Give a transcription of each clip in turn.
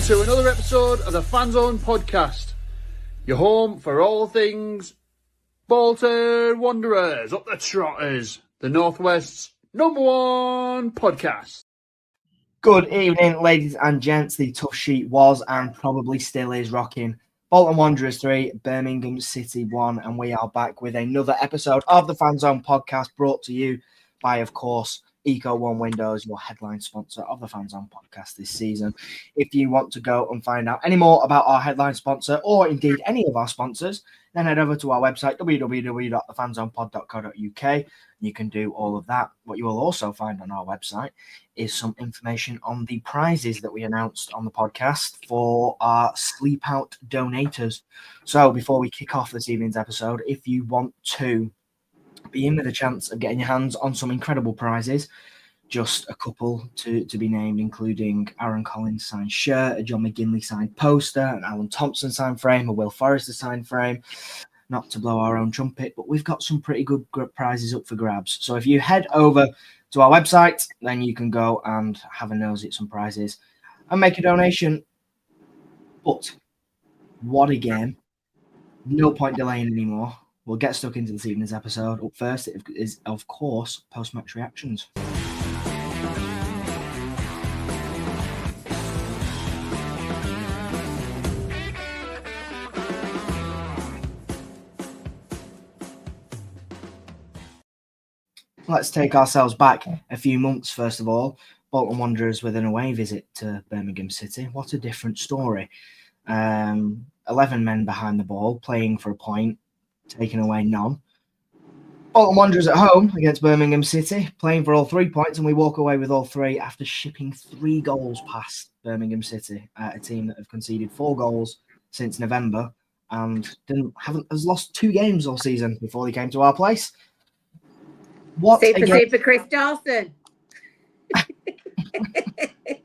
to another episode of the Fanzone podcast. Your home for all things Bolton Wanderers, up the Trotters, the Northwest's #1 podcast. Good evening, ladies and gents. The tough sheet was and probably still is rocking. Bolton Wanderers 3, Birmingham City 1, and we are back with another episode of the Fanzone podcast brought to you by, of course, Eco One Windows, your headline sponsor of the Fanzone podcast this season. If you want to go and find out any more about our headline sponsor or indeed any of our sponsors, then head over to our website, www.thefanzonepod.co.uk. You can do all of that. What you will also find on our website is some information on the prizes that we announced on the podcast for our Sleepout donators. So before we kick off this evening's episode, if you want to be in with a chance of getting your hands on some incredible prizes, just a couple to be named, including Aaron Collins signed shirt, a John McGinley signed poster, an Alan Thompson signed frame, a Will Forrester signed frame. Not to blow our own trumpet, but we've got some pretty good prizes up for grabs. So if you head over to our website, then you can go and have a nosy at some prizes and make a donation. But what a game. No point delaying anymore. We'll get stuck into this evening's episode. Up first is, of course, post-match reactions. Let's take ourselves back a few months, first of all. Bolton Wanderers with an away visit to Birmingham City. What a different story. 11 men behind the ball, playing for a point, taking away none. Bolton Wanderers at home against Birmingham City, playing for all 3 points, and we walk away with all three after shipping 3 goals past Birmingham City, a team that have conceded 4 goals since November and has lost 2 games all season before they came to our place. Super Chris Dawson.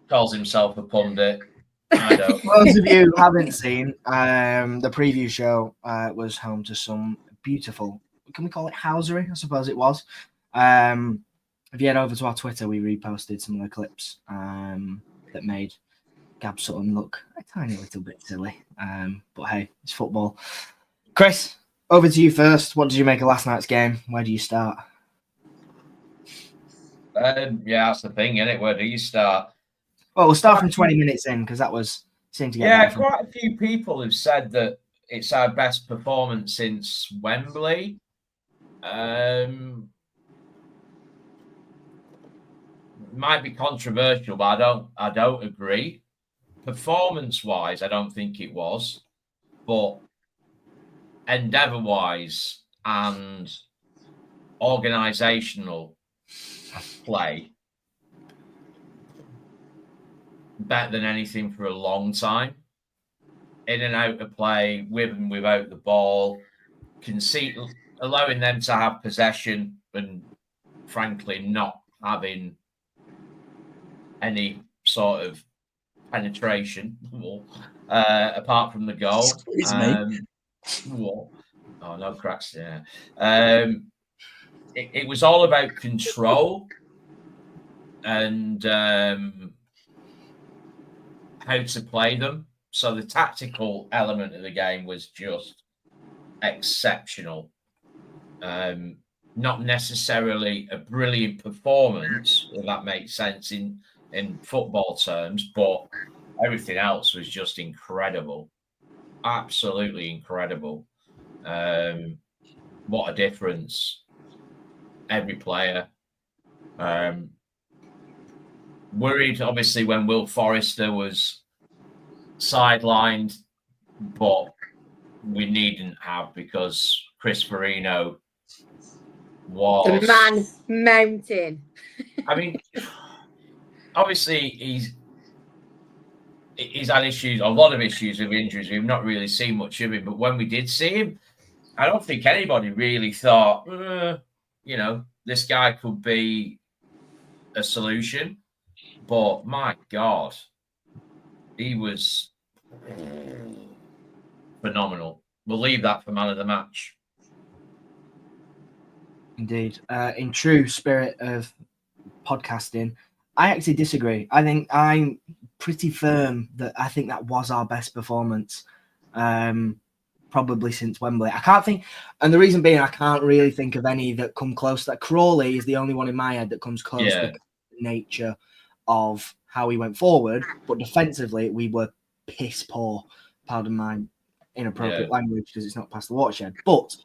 Calls himself a pundit. I don't. For those of you who haven't seen, the preview show was home to some beautiful, can we call it housery? I suppose it was. If you head over to our Twitter, we reposted some of the clips that made Gab Sutton look a tiny little bit silly. But hey, it's football. Chris, over to you first. What did you make of last night's game? Where do you start? Yeah, that's the thing, isn't it? Where do you start? Well, we'll start from 20 minutes in because that seemed to get quite a few people have said that it's our best performance since Wembley. Might be controversial, but I don't agree. Performance-wise, I don't think it was, but endeavour-wise and organisational play, better than anything for a long time. In and out of play, with and without the ball, allowing them to have possession and, frankly, not having any sort of penetration apart from the goal. Oh, no cracks there. It was all about control and how to play them. So the tactical element of the game was just exceptional. Not necessarily a brilliant performance, if that makes sense in football terms, but everything else was just incredible. Absolutely incredible. What a difference. Every player. Worried, obviously, when Will Forrester was sidelined, but we needn't have because Chris Farino was... The man's mountain. I mean, obviously, he's had issues, a lot of issues with injuries. We've not really seen much of him, but when we did see him, I don't think anybody really thought, this guy could be a solution. But my God, he was phenomenal. We'll leave that for man of the match. Indeed. In true spirit of podcasting, I actually disagree. I think I'm pretty firm that I think that was our best performance, probably since Wembley. I can't think, and the reason being I can't really think of any that come close. That Crawley is the only one in my head that comes close because of the nature of how he went forward. But defensively, we were piss poor. Pardon my inappropriate language because it's not past the watershed. But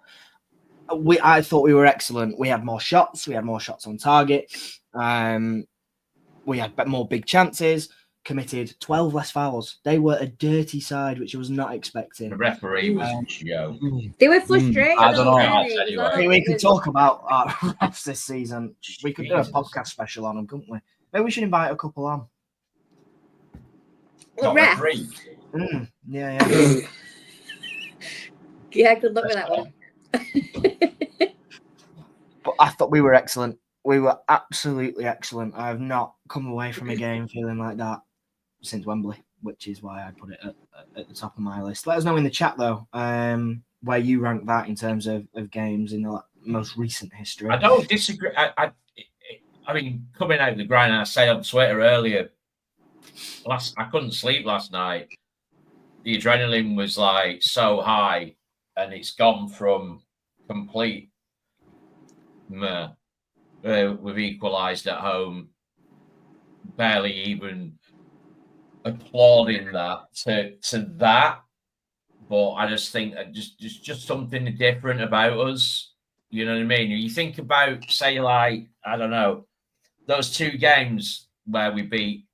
I thought we were excellent. We had more shots. We had more shots on target. We had more big chances. Committed 12 less fouls. They were a dirty side, which I was not expecting. The referee was Joe. They were frustrated. I don't know. Anyway. We could talk about our refs this season. We could do a podcast special on them, couldn't we? Maybe we should invite a couple on. Not referee. Yeah. Yeah, good luck with that one. But I thought we were excellent. We were absolutely excellent. I have not come away from a game feeling like that since Wembley, which is why I put it at the top of my list. Let us know in the chat, though, where you rank that in terms of games in the most recent history. I don't disagree. I mean, coming out of the grind, I said on Twitter earlier, I couldn't sleep last night. The adrenaline was like so high, and it's gone from complete meh. We've equalised at home, barely even applauding that to that. But I just think that just something different about us. You know what I mean? You think about, say, like, I don't know, those two games where we beat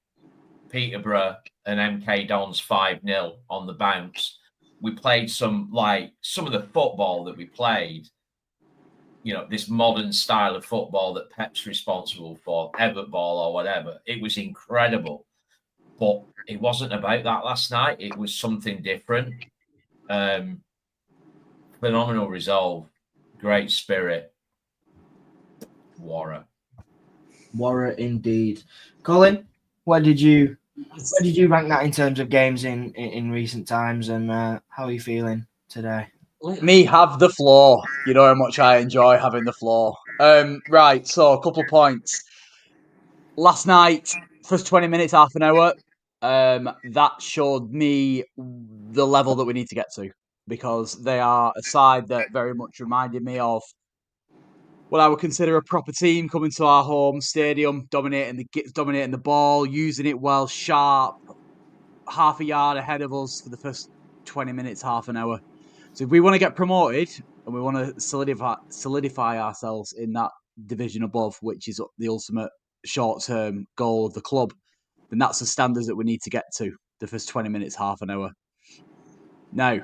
Peterborough and MK Dons 5-0 on the bounce. We played some of the football that we played. You know, this modern style of football that Pep's responsible for, Everett ball or whatever. It was incredible. But it wasn't about that last night. It was something different. Phenomenal resolve. Great spirit. Warra indeed. Colin, where did you rank that in terms of games in recent times, and how are you feeling today? Let me have the floor. You know how much I enjoy having the floor. Right, so a couple of points. Last night, first 20 minutes, half an hour, that showed me the level that we need to get to, because they are a side that very much reminded me of what I would consider a proper team coming to our home stadium, dominating the ball, using it well, sharp, half a yard ahead of us for the first 20 minutes, half an hour. So if we want to get promoted and we want to solidify ourselves in that division above, which is the ultimate short-term goal of the club, then that's the standards that we need to get to, the first 20 minutes, half an hour. Now,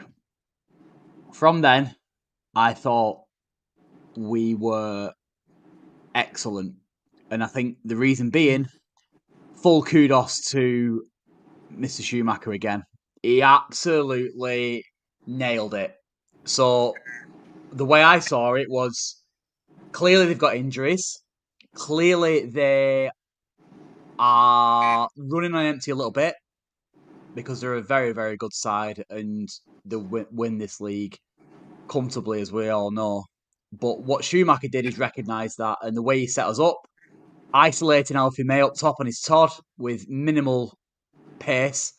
from then, I thought we were excellent. And I think the reason being, full kudos to Mr. Schumacher again. He absolutely nailed it. So the way I saw it was, clearly they've got injuries. Clearly they are running on empty a little bit, because they're a very, very good side and they'll win this league comfortably, as we all know. But what Schumacher did is recognise that, and the way he set us up, isolating Alfie May up top on his Todd with minimal pace,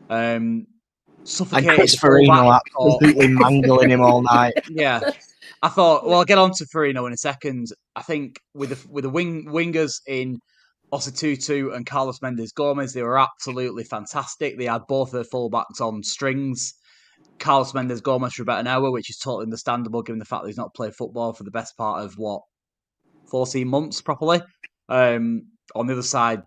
suffocated. And Chris Farino absolutely mangling him all night. Yeah. I thought, well, I'll get on to Farino in a second. I think with the wingers in Osatutu and Carlos Mendes Gomez, they were absolutely fantastic. They had both their fullbacks on strings. Carlos Mendes Gomez for about an hour, which is totally understandable given the fact that he's not played football for the best part of 14 months properly. On the other side,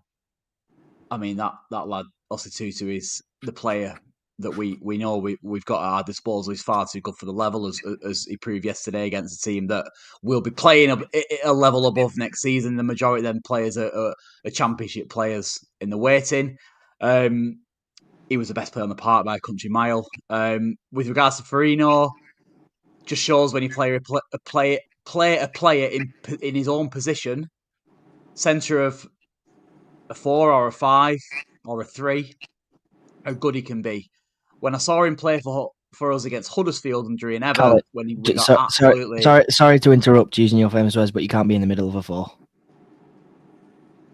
I mean, that lad Osatutu is the player that we know we've got at our disposal. He's far too good for the level, as he proved yesterday against a team that will be playing a level above next season. The majority of them players are championship players in the waiting. He was the best player on the park by a country mile. With regards to Farino, just shows when you play a player in his own position, centre of a 4 or a 5 or a 3, how good he can be. When I saw him play for us against Huddersfield and Drew and Ever, when he got absolutely... Sorry to interrupt using your famous words, but you can't be in the middle of a 4.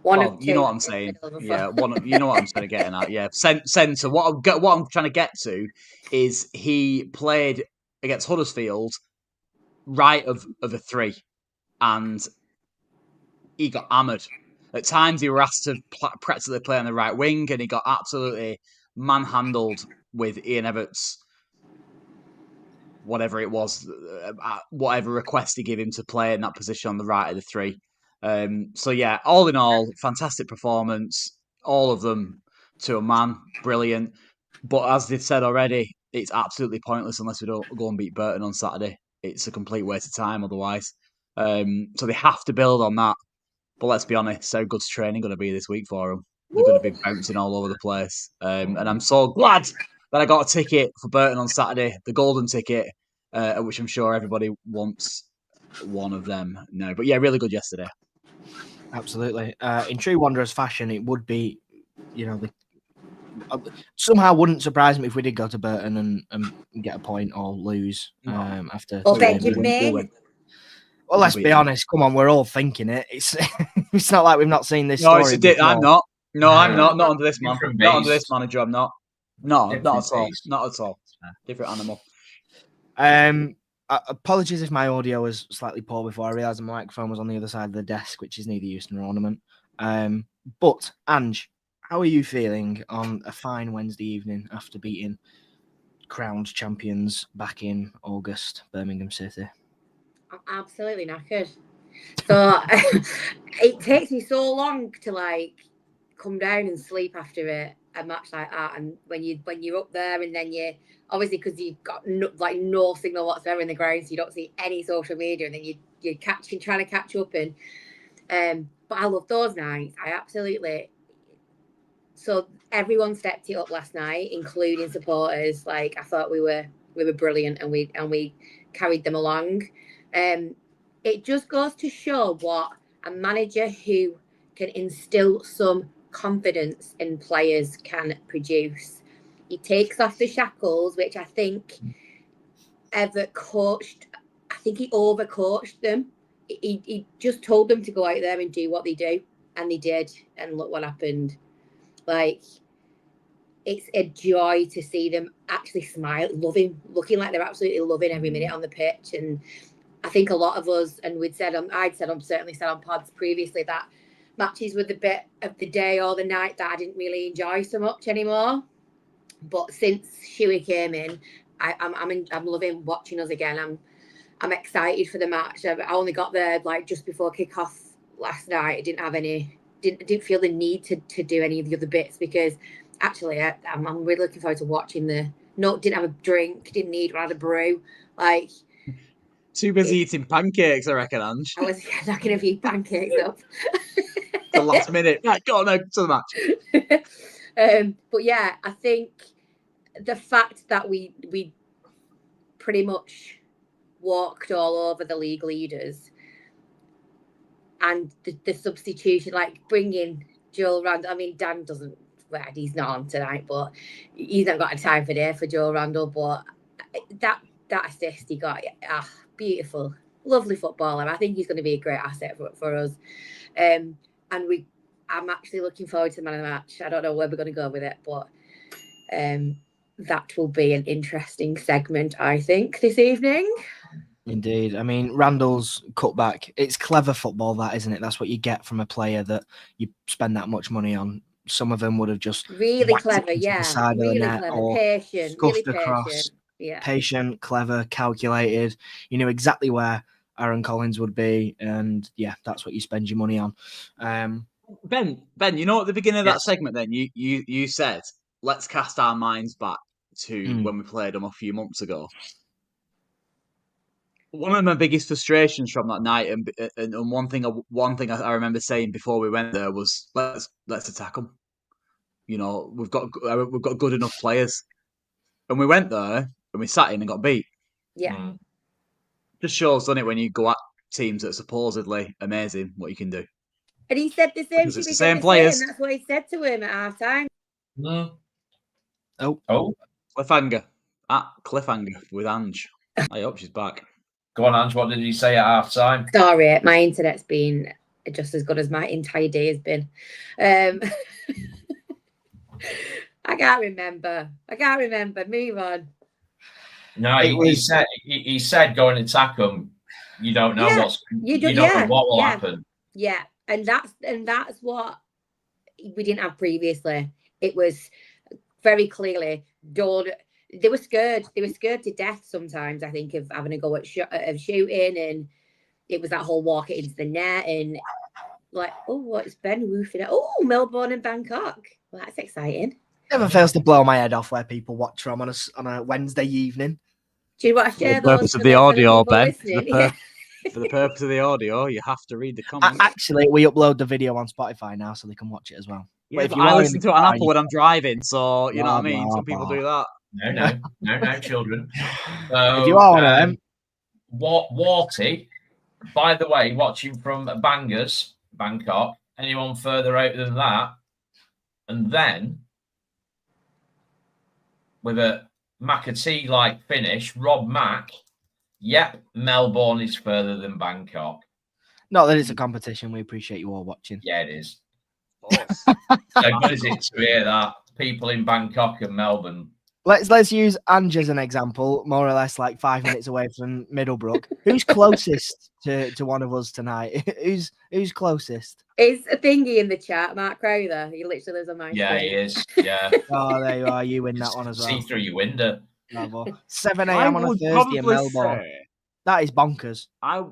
One Well, of you know two what I'm saying. midfield Yeah, before. you know what I'm sort of getting at. Yeah, centre. What I'm trying to get to is he played against Huddersfield right of a three, and he got hammered. At times, he were asked to practically play on the right wing, and he got absolutely manhandled with Ian Everett's whatever it was, whatever request he gave him to play in that position on the right of the three. So yeah, all in all, fantastic performance. All of them to a man, brilliant. But as they've said already, it's absolutely pointless unless we don't go and beat Burton on Saturday. It's a complete waste of time otherwise. So they have to build on that. But let's be honest, how good's training going to be this week for them? They're going to be bouncing all over the place. And I'm so glad that I got a ticket for Burton on Saturday, the golden ticket, which I'm sure everybody wants one of them now. But yeah, really good yesterday. Absolutely. In true Wanderers fashion, it would be, somehow wouldn't surprise me if we did go to Burton and get a point or lose after. Or two games. Benjamin. Well, let's be honest. Come on, we're all thinking it. It's not like we've not seen this No, story. I'm not. No, I'm not. Not under this man. Different Not under beast. this manager. I'm not. No, Different not at all. beast. Not at all. Different animal. Apologies if my audio was slightly poor before I realised the microphone was on the other side of the desk, which is neither use nor ornament. But Ange, how are you feeling on a fine Wednesday evening after beating crowned champions back in August, Birmingham City? I'm absolutely knackered. So it takes me so long to come down and sleep after a match like that. And when you're up there and then you obviously because you've got no signal whatsoever in the ground, so you don't see any social media, and then you're trying to catch up. And but I love those nights. I absolutely. So everyone stepped it up last night, including supporters. I thought we were brilliant, and we carried them along. It just goes to show what a manager who can instill some confidence in players can produce. He takes off the shackles, which I think Everett coached. I think he overcoached them. He just told them to go out there and do what they do, and they did. And look what happened. It's a joy to see them actually smile, looking like they're absolutely loving every minute on the pitch. And I think a lot of us, and I'd certainly said on pods previously that matches were the bit of the day or the night that I didn't really enjoy so much anymore. But since Schu came in, I'm loving watching us again. I'm excited for the match. I only got there just before kickoff last night. I didn't feel the need to do any of the other bits because actually I'm really looking forward to watching didn't have a drink, didn't need one, had a brew. Too busy eating pancakes, I reckon, Ange. I was knocking a few pancakes up. The last minute. Right, go on now to the match. But yeah, I think the fact that we pretty much walked all over the league leaders and the substitution, bringing Joel Randall. I mean, Dan doesn't. Well, he's not on tonight, but he's not got a time for day for Joel Randall. But that assist he got, beautiful, lovely footballer. I think he's going to be a great asset for us. I'm actually looking forward to the man of the match. I don't know where we're going to go with it, but that will be an interesting segment, I think, this evening. Indeed. I mean, Randall's cutback, it's clever football, that, isn't it? That's what you get from a player that you spend that much money on. Some of them would have just really clever, yeah. Really clever, patient, really patient. Yeah. Patient, clever, calculated. You knew exactly where Aaron Collins would be, and yeah, that's what you spend your money on. Ben, you know at the beginning of that segment then, you said, let's cast our minds back to when we played them a few months ago. One of my biggest frustrations from that night, and one thing I remember saying before we went there was, let's attack them. We've got good enough players, and we went there and we sat in and got beat. Yeah, just shows, doesn't it, when you go at teams that are supposedly amazing, what you can do. And he said the same. Because it's the same players. That's what he said to him at half time. No. Oh. Cliffhanger. Cliffhanger with Ange. I hope she's back. Go on, Ange. What did he say at half time? Sorry, my internet's been just as good as my entire day has been. I can't remember. Move on. No, he said go and attack them. You don't know you don't know what will happen. Yeah, and that's what we didn't have previously. It was very clearly done. They were scared. They were scared to death sometimes, I think, of having a go at shooting, and it was that whole walk it into the net and like, oh, what's Ben woofing at? Oh, Melbourne and Bangkok. Well, that's exciting. Never fails to blow my head off where people watch from on a Wednesday evening. Do you want to share For the purpose of the audio, Ben? For the purpose of the audio, you have to read the comments. Actually, we upload the video on Spotify now, so they can watch it as well. Yeah, if I listen to it on Apple when I'm driving, so you know what I mean. Some people do that. No, children. So, if you are one of them, Warty. By the way, watching from Bangers, Bangkok. Anyone further out than that? And then with a McAtee-like finish, Rob Mack. Yep, Melbourne is further than Bangkok. Not that it's a competition. We appreciate you all watching. Yeah, it is. So good is it to hear that people in Bangkok and Melbourne. Let's use Ange as an example, more or less like 5 minutes away from Middlebrook. Who's closest to one of us tonight? Who's closest? It's a thingy in the chat, Mark Crowther. He literally lives on my Yeah, screen. he is. Yeah. Oh, there you are. You win that one as well. See through your window. 7 a.m. on a Thursday in Melbourne. That is bonkers. I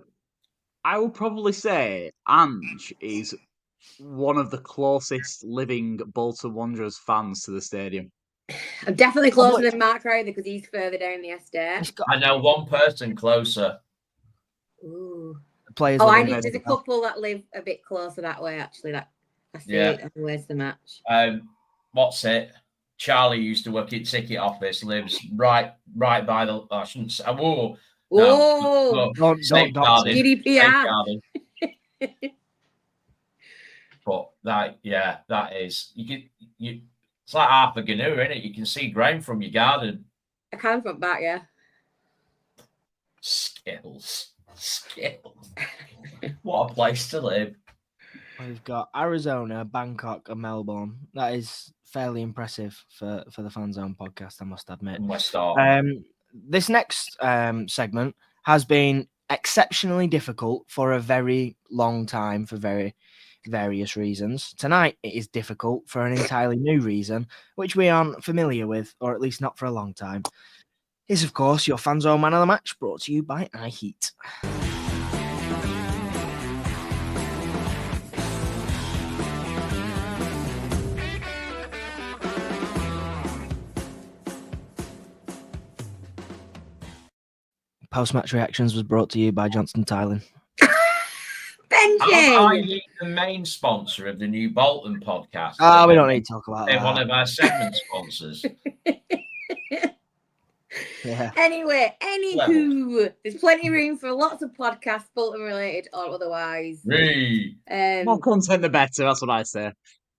would probably say Ange is one of the closest living Bolton Wanderers fans to the stadium. I'm definitely closer than Mark Crowther because he's further down the estate. I know one person closer. Ooh. Players. There's a couple that live a bit closer that way. Actually, I see it. Where's the match? What's it? Charlie used to work at ticket office. Lives right by the. I shouldn't say. Whoa. Don't GDPR. But that is you. It's like half a canoe, isn't it? You can see ground from your garden. I can from back, yeah. Skills. What a place to live. We've got Arizona, Bangkok, and Melbourne. That is fairly impressive for the Fanzone podcast, I must admit. This next segment has been exceptionally difficult for a very long time for various reasons. Tonight it is difficult for an entirely new reason, which we aren't familiar with, or at least not for a long time. Is of course your Fanzone Man of the Match, brought to you by iHeat. Post-match reactions was brought to you by Johnston Tylen. Are you the main sponsor of the new Bolton podcast? We don't need to talk about that. They're one of our segment sponsors. Yeah. Anyway, there's plenty of room for lots of podcasts, Bolton related or otherwise. More content, the better. That's what I say.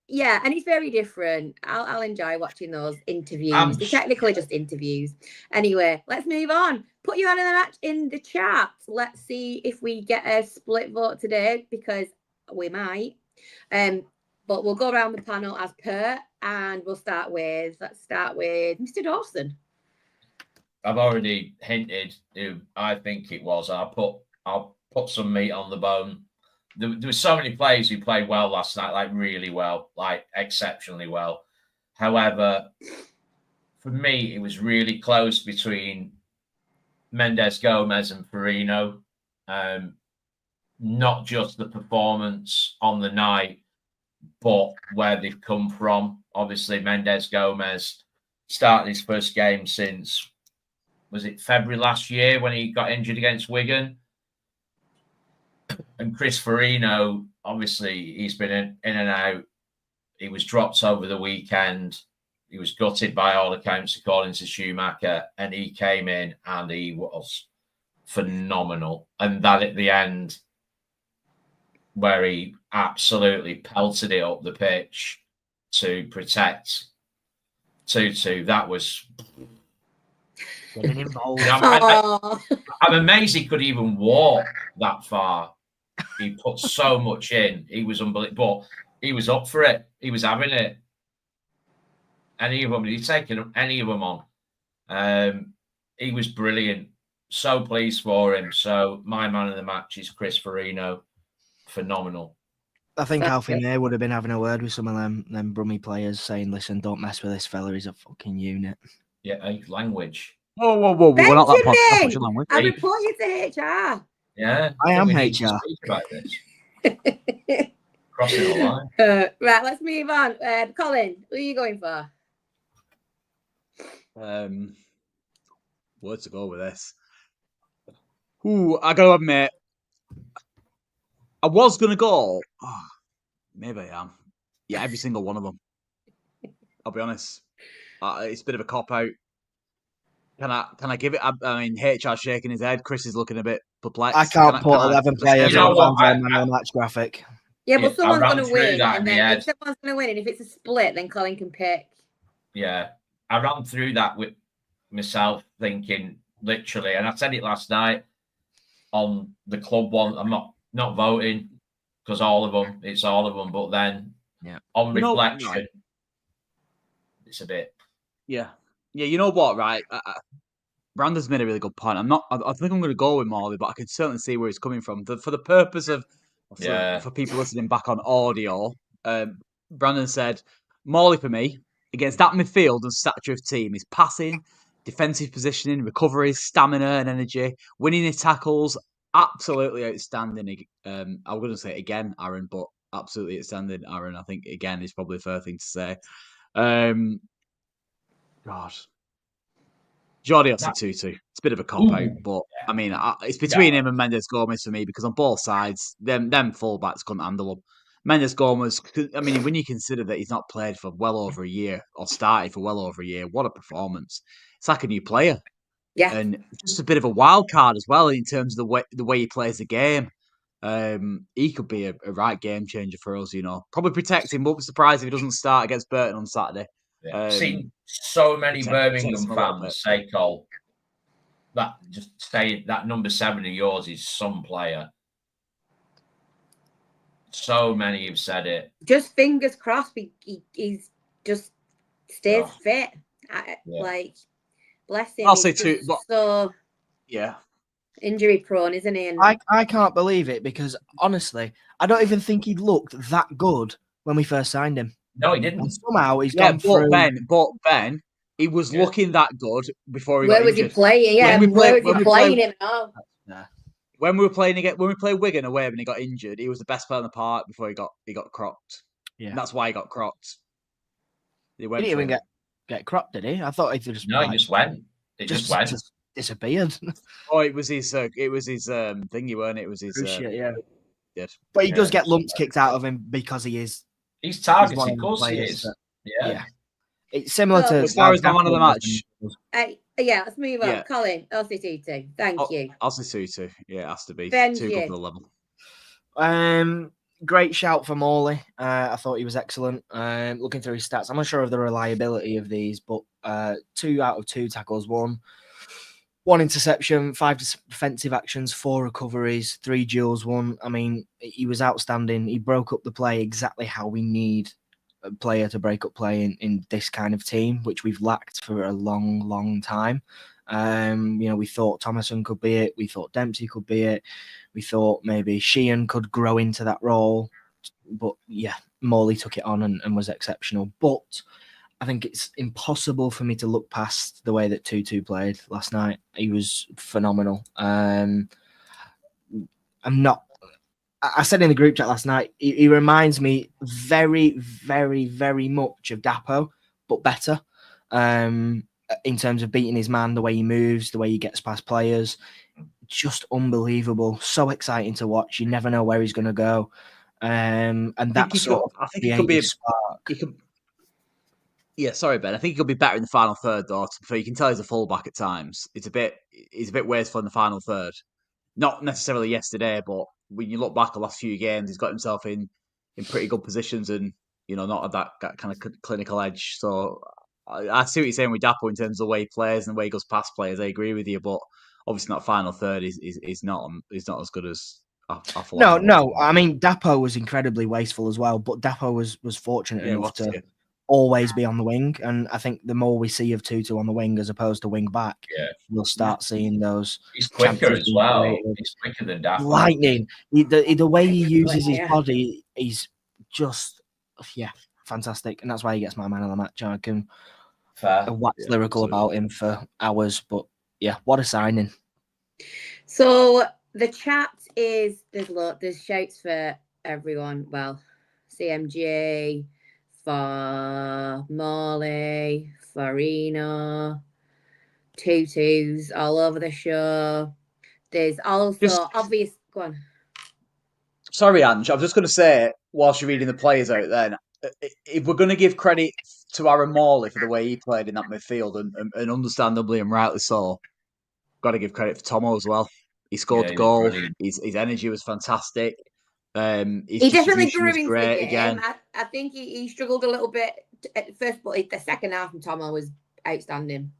Yeah, and it's very different. I'll enjoy watching those interviews. They're technically just interviews. Anyway, let's move on. Put your hand in the match in the chat. Let's see if we get a split vote today, because we might. But we'll go around the panel as per, and let's start with Mr. Dawson. I've already hinted who I think it was. I'll put some meat on the bone. There were so many players who played well last night, like really well, like exceptionally well. However, for me, it was really close between Mendes Gomez and Farino. Not just the performance on the night, but where they've come from. Obviously, Mendes Gomez started his first game since, was it February last year when he got injured against Wigan? And Chris Farino, obviously, he's been in and out. He was dropped over the weekend. He was gutted by all accounts, according to Schumacher, and he came in and he was phenomenal. And that at the end, where he absolutely pelted it up the pitch to protect 2-2, that was... Getting involved. I'm amazed he could even walk that far. He put so much in. He was unbelievable. But he was up for it. He was having it. Any of them, he's taking any of them on. He was brilliant. So pleased for him. So my man of the match is Chris Farino. Phenomenal. I think Alfie May would have been having a word with some of them Brummy players saying, listen, don't mess with this fella. He's a fucking unit. Yeah, Whoa. We're not that Benjamin! I report you to HR. Yeah. I am we need HR. to speak about this. Crossing the line. Right, let's move on. Colin, who are you going for? Where to go with this? I gotta admit, I was gonna go. Maybe I am. Yeah, every single one of them. I'll be honest. It's a bit of a cop out. Can I give it? I mean, HR shaking his head. Chris is looking a bit perplexed. I can't put 11 players on a man of the match graphic. Yeah, but someone's going to win, and then if someone's going to win, and if it's a split, then Colin can pick. Yeah, I ran through that with myself, thinking literally, and I said it last night on the club one. I'm not voting because it's all of them. But then, on reflection, it's a bit. Yeah. You know what? Right, Brandon's made a really good point. I think I'm going to go with Morley, but I can certainly see where he's coming from. For the purpose of for people listening back on audio, Brandon said Morley for me against that midfield and stature of team is passing, defensive positioning, recoveries, stamina and energy, winning his tackles, absolutely outstanding. I'm going to say it again, Aaron, but absolutely outstanding, Aaron. I think again is probably a fair thing to say. God. Jordi has a 2-2. It's a bit of a cop-out, but I mean, it's between him and Mendes Gomez for me because on both sides, them fullbacks couldn't handle him. Mendes Gomez, I mean, when you consider that he's not played for well over a year or started for well over a year, what a performance. It's like a new player. Yeah. And just a bit of a wild card as well in terms of the way he plays the game. He could be a right game changer for us, Probably protect him, but be surprised if he doesn't start against Burton on Saturday. Seen so many Birmingham fans say, Cole, that number 7 of yours is some player. So many have said it. Just fingers crossed he's just stays fit. Like, bless him. I'll say 2. So injury prone, isn't he? And I can't believe it because honestly, I don't even think he looked that good when we first signed him. No, he didn't. And somehow he's gone through. But Ben, he was looking that good before he where got was injured. he playing? Yeah, where was he playing him now? When we played Wigan away when he got injured, he was the best player on the park before he got crocked. Yeah, and that's why he got crocked. He didn't even get crocked, did he? I thought he just he just went. It just went. Disappeared. Oh, it was his thingy, weren't it? It was his yeah. But he does get lumps kicked out of him because he's targeted. Of course he is. Yeah. It's similar to as far as the man of the match. Let's move on. Colin, LC2. Thank you. LC2. Yeah, it has to be. Benji. Too good for the level. Great shout from Morley. I thought he was excellent. Looking through his stats, I'm not sure of the reliability of these, but 2 out of 2 tackles, 1 interception, 5 defensive actions, 4 recoveries, 3 duels, 1. I mean, he was outstanding. He broke up the play exactly how we need a player to break up play in this kind of team, which we've lacked for a long, long time. We thought Thomason could be it. We thought Dempsey could be it. We thought maybe Sheehan could grow into that role. But Morley took it on and was exceptional. But I think it's impossible for me to look past the way that 2-2 played last night. He was phenomenal. I said in the group chat last night, he reminds me very, very, very much of Dapo, but better. In terms of beating his man, the way he moves, the way he gets past players. Just unbelievable. So exciting to watch. You never know where he's going to go. And that's I think he could be a spark. Yeah, sorry, Ben. I think he could be better in the final third, though. So you can tell he's a fullback at times. He's a bit wasteful in the final third. Not necessarily yesterday, but when you look back the last few games, he's got himself in pretty good positions and, not at that kind of clinical edge. So I see what you're saying with Dapo in terms of the way he plays and the way he goes past players. I agree with you, but obviously not final third is not as good as No. I mean, Dapo was incredibly wasteful as well, but Dapo was fortunate enough to always be on the wing. And I think the more we see of Tutu on the wing as opposed to wing back, we'll start seeing those. He's quicker as well. He's quicker than Dapo. Lightning. The way he uses his body, he's just, fantastic. And that's why he gets my man of the match. I can wax lyrical about him for hours, but what a signing. So the chat is, there's shouts for everyone. Well, CMG, for Morley, Farina, Tutus all over the show. There's also obvious. Go on. Sorry, Ange. I'm just going to say, whilst you're reading the players out, then if we're going to give credit to Aaron Morley for the way he played in that midfield, and understandably and rightly so, got to give credit for Tomo as well. He scored the goal. His energy was fantastic. His definitely grew was into great the game. again. I think he struggled a little bit at first, but the second half from Tomo was outstanding.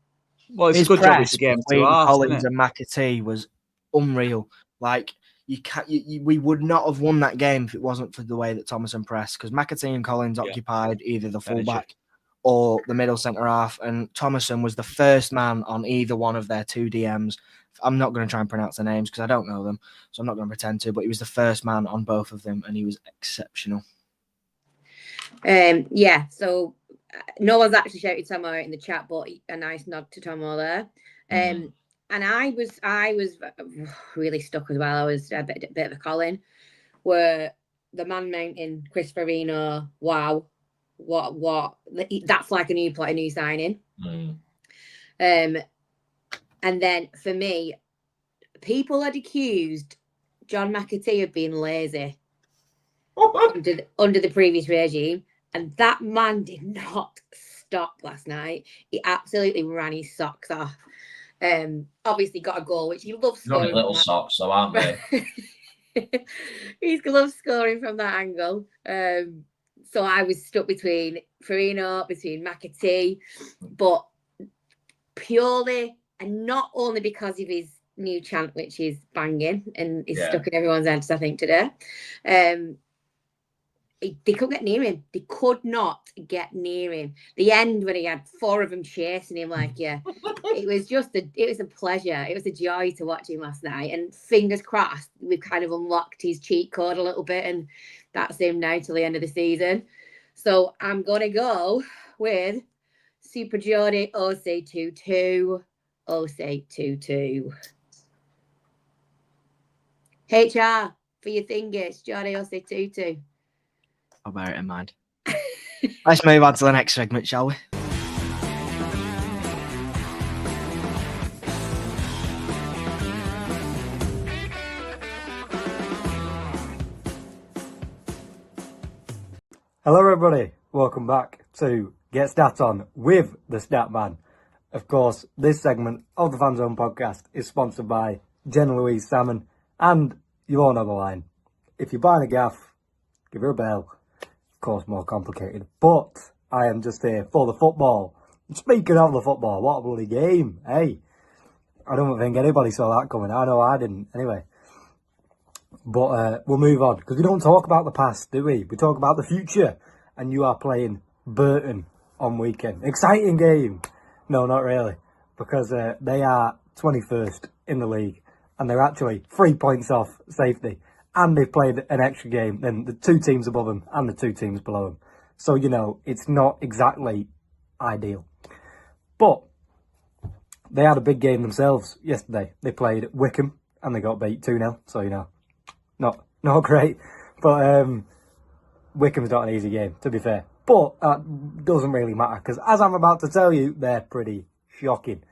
Well, it's a good job. It's a game to ask, Collins and McAtee was unreal. Like we would not have won that game if it wasn't for the way that Thomason pressed, because McAtee and Collins occupied either the fullback or the middle centre half, and Thomason was the first man on either one of their two DMs. I'm not going to try and pronounce their names because I don't know them, so I'm not going to pretend to, but he was the first man on both of them, and he was exceptional. So no one's actually shouted Tomo out in the chat, but a nice nod to Tomo there. And I was really stuck as well. I was a bit of a Colin, where the man mountain, Chris Farino, wow, what that's like a new signing. And then for me, people had accused John McAtee of being lazy under the previous regime, and that man did not stop last night. He absolutely ran his socks off. Obviously got a goal, which he loves scoring. Little socks, though, aren't they? He loves scoring from that angle. So I was stuck between Farino, between McAtee, but purely and not only because of his new chant, which is banging and is stuck in everyone's heads, I think, today. They couldn't get near him. They could not get near him. The end when he had four of them chasing him, it was a pleasure. It was a joy to watch him last night. And fingers crossed, we've kind of unlocked his cheat code a little bit, and that's him now till the end of the season. So I'm gonna go with Super Geordie OC22. OC22. HR for your thingies, Geordie OC22. I'll bear it in mind. Let's move on to the next segment, shall we? Hello everybody, welcome back to Get Stat On with the Statman. Of course, this segment of the Fanzone podcast is sponsored by Jen Louise Salmon, and you all know the line. If you're buying a gaff, give her a bell. Of course, more complicated, but I am just here for the football. Speaking of the football, what a bloody game, hey? I don't think anybody saw that coming. I know I didn't, anyway. But we'll move on, because we don't talk about the past, do we? We talk about the future, and you are playing Burton on weekend. Exciting game. No, not really, because they are 21st in the league, and they're actually 3 points off safety. And they've played an extra game than the two teams above them and the two teams below them. So, it's not exactly ideal. But they had a big game themselves yesterday. They played Wickham and they got beat 2-0. So, not great. But Wickham's not an easy game, to be fair. But that doesn't really matter, because as I'm about to tell you, they're pretty shocking.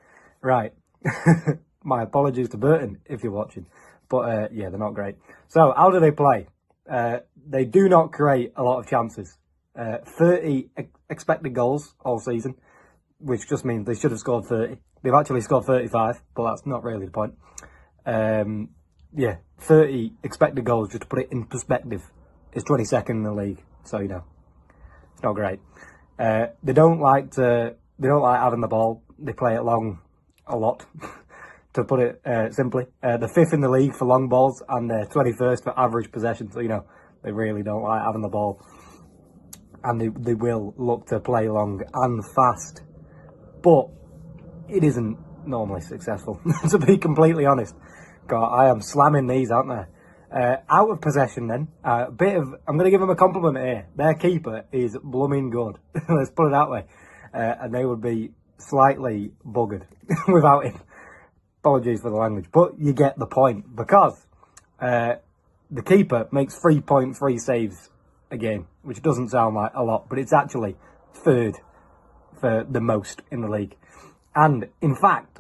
Right. My apologies to Burton if you're watching. But, they're not great. So, how do they play? They do not create a lot of chances. 30 expected goals all season, which just means they should have scored 30. They've actually scored 35, but that's not really the point. 30 expected goals, just to put it in perspective, is 22nd in the league. So, it's not great. They don't like having the ball. They play it long a lot. to put it simply. They're 5th in the league for long balls, and they're 21st for average possession. So, they really don't like having the ball. And they will look to play long and fast. But it isn't normally successful, to be completely honest. God, I am slamming these, aren't I? Out of possession then, I'm going to give them a compliment here. Their keeper is blooming good. Let's put it that way. And they would be slightly buggered without him. Apologies for the language, but you get the point, because the keeper makes 3.3 saves a game, which doesn't sound like a lot, but it's actually 3rd for the most in the league. And in fact,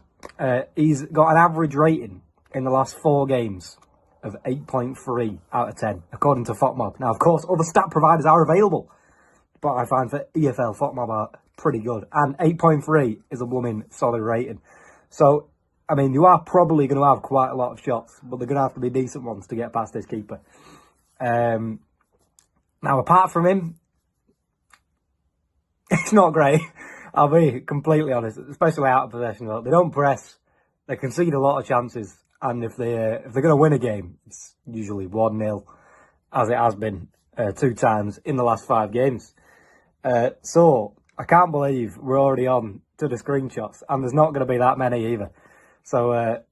he's got an average rating in the last 4 games of 8.3 out of 10, according to FotMob. Now, of course, other stat providers are available, but I find for EFL, FotMob are pretty good. And 8.3 is a blooming solid rating. So, I mean, you are probably going to have quite a lot of shots, but they're going to have to be decent ones to get past this keeper. Now, apart from him, it's not great. I'll be completely honest, especially out of possession. They don't press. They concede a lot of chances. And if they're going to win a game, it's usually 1-0, as it has been 2 times in the last 5 games. So I can't believe we're already on to the screenshots, and there's not going to be that many either. So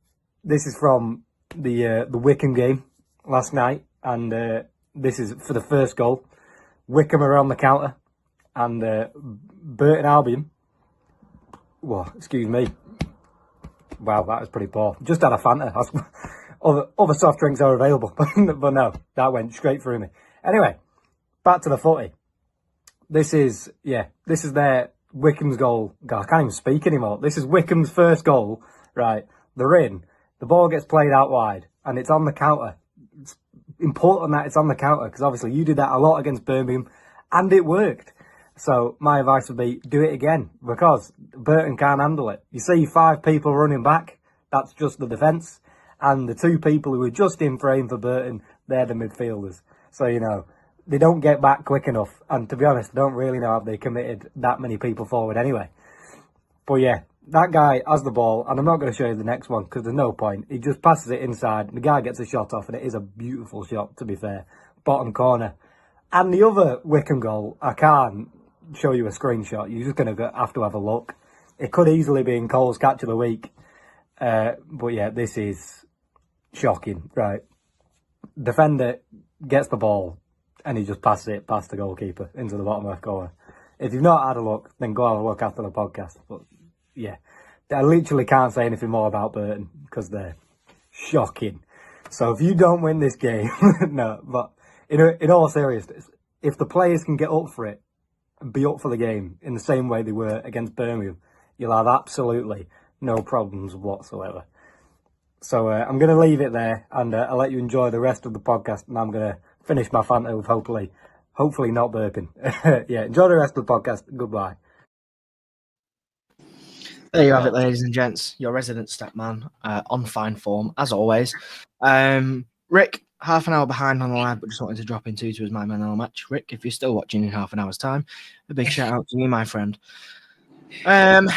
this is from the Wycombe game last night, and this is for the first goal. Wycombe are on the counter, and Burton Albion. Well, excuse me. Wow, that was pretty poor. Just had a Fanta. Other soft drinks are available, but no, that went straight through me. Anyway, back to the footy. This is their Wycombe's goal. God, I can't even speak anymore. This is Wycombe's first goal. Right, they're in. The ball gets played out wide, and it's on the counter. It's important that it's on the counter, because obviously you did that a lot against Birmingham, and it worked. So my advice would be, do it again, because Burton can't handle it. You see 5 people running back, that's just the defence. And the 2 people who are just in frame for Burton, they're the midfielders. So, they don't get back quick enough. And to be honest, I don't really know if they committed that many people forward anyway. But yeah, that guy has the ball, and I'm not going to show you the next one, because there's no point. He just passes it inside, the guy gets a shot off, and it is a beautiful shot, to be fair. Bottom corner. And the other Wycombe goal, I can't show you a screenshot. You're just going to have to have a look. It could easily be in Cole's catch of the week. But yeah, this is shocking. Right. Defender gets the ball, and he just passes it past the goalkeeper into the bottom left corner. If you've not had a look, then go have a look after the podcast. But yeah, I literally can't say anything more about Burton, because they're shocking. So if you don't win this game, no, but in all seriousness, if the players can get up for it, be up for the game in the same way they were against Birmingham, you'll have absolutely no problems whatsoever. So I'm going to leave it there, and I'll let you enjoy the rest of the podcast, and I'm going to finish my Fanta with hopefully not burping. Yeah, enjoy the rest of the podcast. Goodbye. There you have it, ladies and gents. Your resident Statman on fine form, as always. Rick, half an hour behind on the live, but just wanted to drop in to his My Man of the Match. Rick, if you're still watching in half an hour's time, a big shout out to you, my friend. Got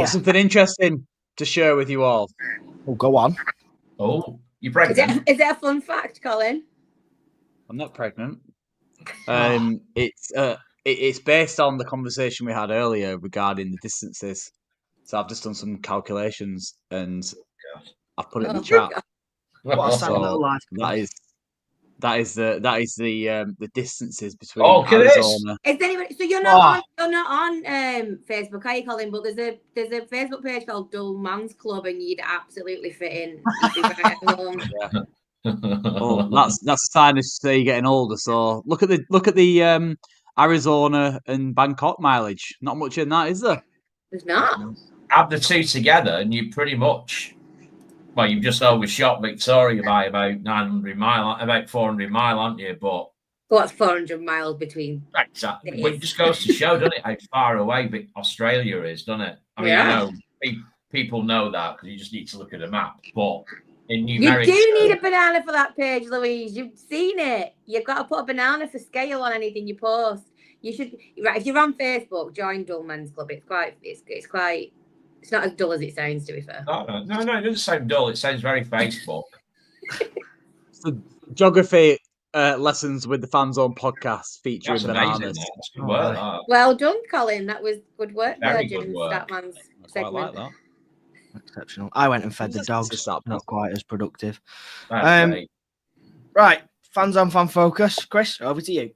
something interesting to share with you all. Oh, go on. Oh, you're pregnant? Is it a fun fact, Colin? I'm not pregnant. It's based on the conversation we had earlier regarding the distances. So I've just done some calculations, and I've put it in the chat. So that is the distances between Arizona. Is anybody? So you're not on Facebook, are you, Colin? But there's a Facebook page called Dull Man's Club, and you'd absolutely fit in. Well, that's a sign of you're getting older. So look at the Arizona and Bangkok mileage. Not much in that, is there? There's not. Add the 2 together, and you pretty much. Well, you've just overshot Victoria by about 400 mile, aren't you? But what's 400 miles between? Exactly. But it just goes to show, doesn't it, how far away Australia is, doesn't it? I mean, I know people know that, because you just need to look at a map. But in numeric, you do need a banana for that page, Louise. You've seen it. You've got to put a banana for scale on anything you post. You should, right? If you're on Facebook, join Dull Men's Club. It's quite It's not as dull as it sounds, to be fair. No, it doesn't sound dull. It sounds very Facebook. So geography lessons with the Fanzone podcast featuring That's amazing. bananas. That's good work. That. Well done, Colin. That was good work. Very Virgin good work. Statman's I quite segment. like that. Exceptional. I went and fed the That's dogs. up. Not quite as productive. That's great. Right. Fans on fan focus. Chris, over to you.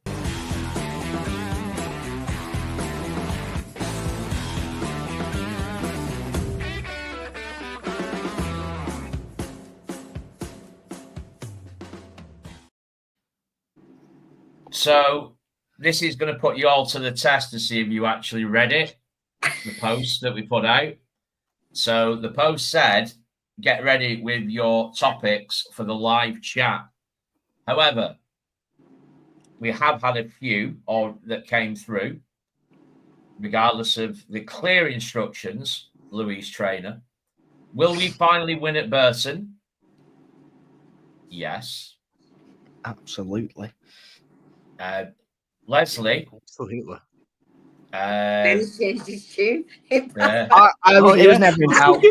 So this is going to put you all to the test to see if you actually read it, the post that we put out. So the post said, get ready with your topics for the live chat. However, we have had a few that came through, regardless of the clear instructions, Louise Trainer. Will we finally win at Burton? Yes. Absolutely. Leslie. Absolutely. Ben's changed his tune. It was never in doubt.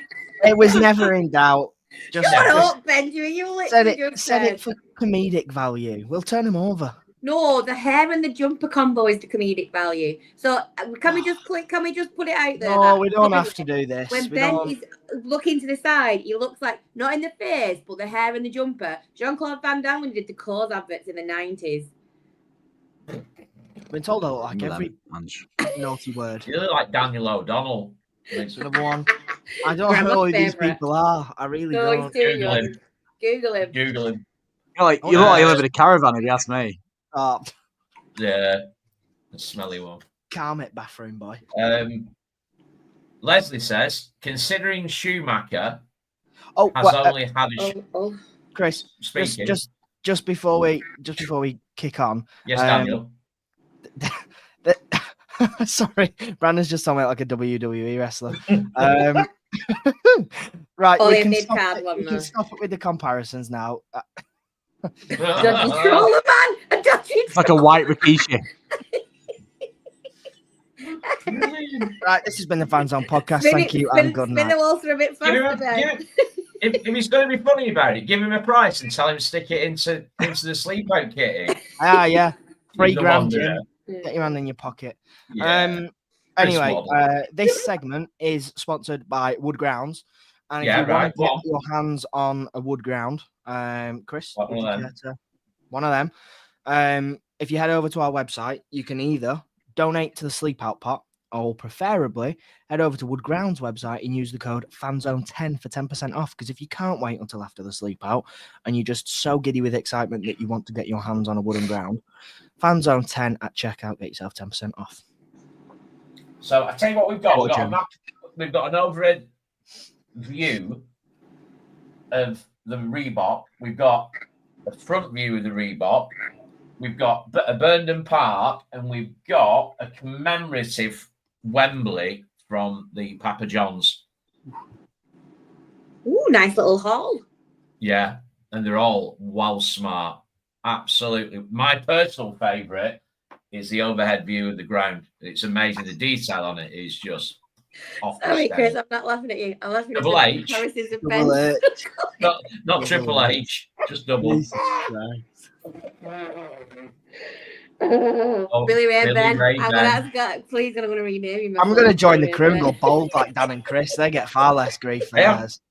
It was never in doubt. Just Shut up, Benjamin. You literally said it for comedic value. We'll turn him over. No, the hair and the jumper combo is the comedic value. So can we just put it out there? No, we don't have to do this. When Ben is looking to the side, he looks like, not in the face, but the hair and the jumper. Jean-Claude Van Damme when he did the clothes adverts in the 90s. I've been told I look like every naughty word. You look like Daniel O'Donnell. Another one. I don't know who these people are. I really don't. Google him. Google him. You look like you live in a caravan, if you ask me. Yeah, the smelly one. Carmet bathroom boy. Leslie says, considering Schumacher has only had a Chris, speaking. Just before we kick on. Yes, Daniel. Sorry, Brandon's just talking like a WWE wrestler. Right, we can stop it with the comparisons now. Don't troll the man. It's like a white Rikishi. Right, this has been the Fanzone podcast. Thank you and good night. Spin the waltz a bit faster, Ben. If he's going to be funny about it, give him a price and tell him to stick it into the Sleepout kitty. Yeah. £3,000, Jim. Get your hand in your pocket. Yeah. Anyway, this segment is sponsored by Wood Grounds. And if you want to get your hands on a wood ground, Chris, one of them. If you head over to our website, you can either donate to the Sleepout pot, or preferably head over to Wood Grounds website and use the code FANZONE10 for 10% off. Because if you can't wait until after the Sleepout and you're just so giddy with excitement that you want to get your hands on a wooden ground, FANZONE10 at checkout, get yourself 10% off. So I tell you what we've got. We've got an overhead view of the Reebok. We've got a front view of the Reebok. We've got a Burnham Park, and we've got a commemorative Wembley from the Papa John's. Ooh, nice little haul. Yeah, and they're all well smart. Absolutely. My personal favourite is the overhead view of the ground. It's amazing. The detail on it is just off. Sorry, Chris, I'm not laughing at you. I'm laughing at Double H. Double H. Not Triple H, just double. Billy Ray Ben. Please, I'm going to rename him. I'm going to join the crew and go bold like Dan and Chris. They get far less grief for theirs.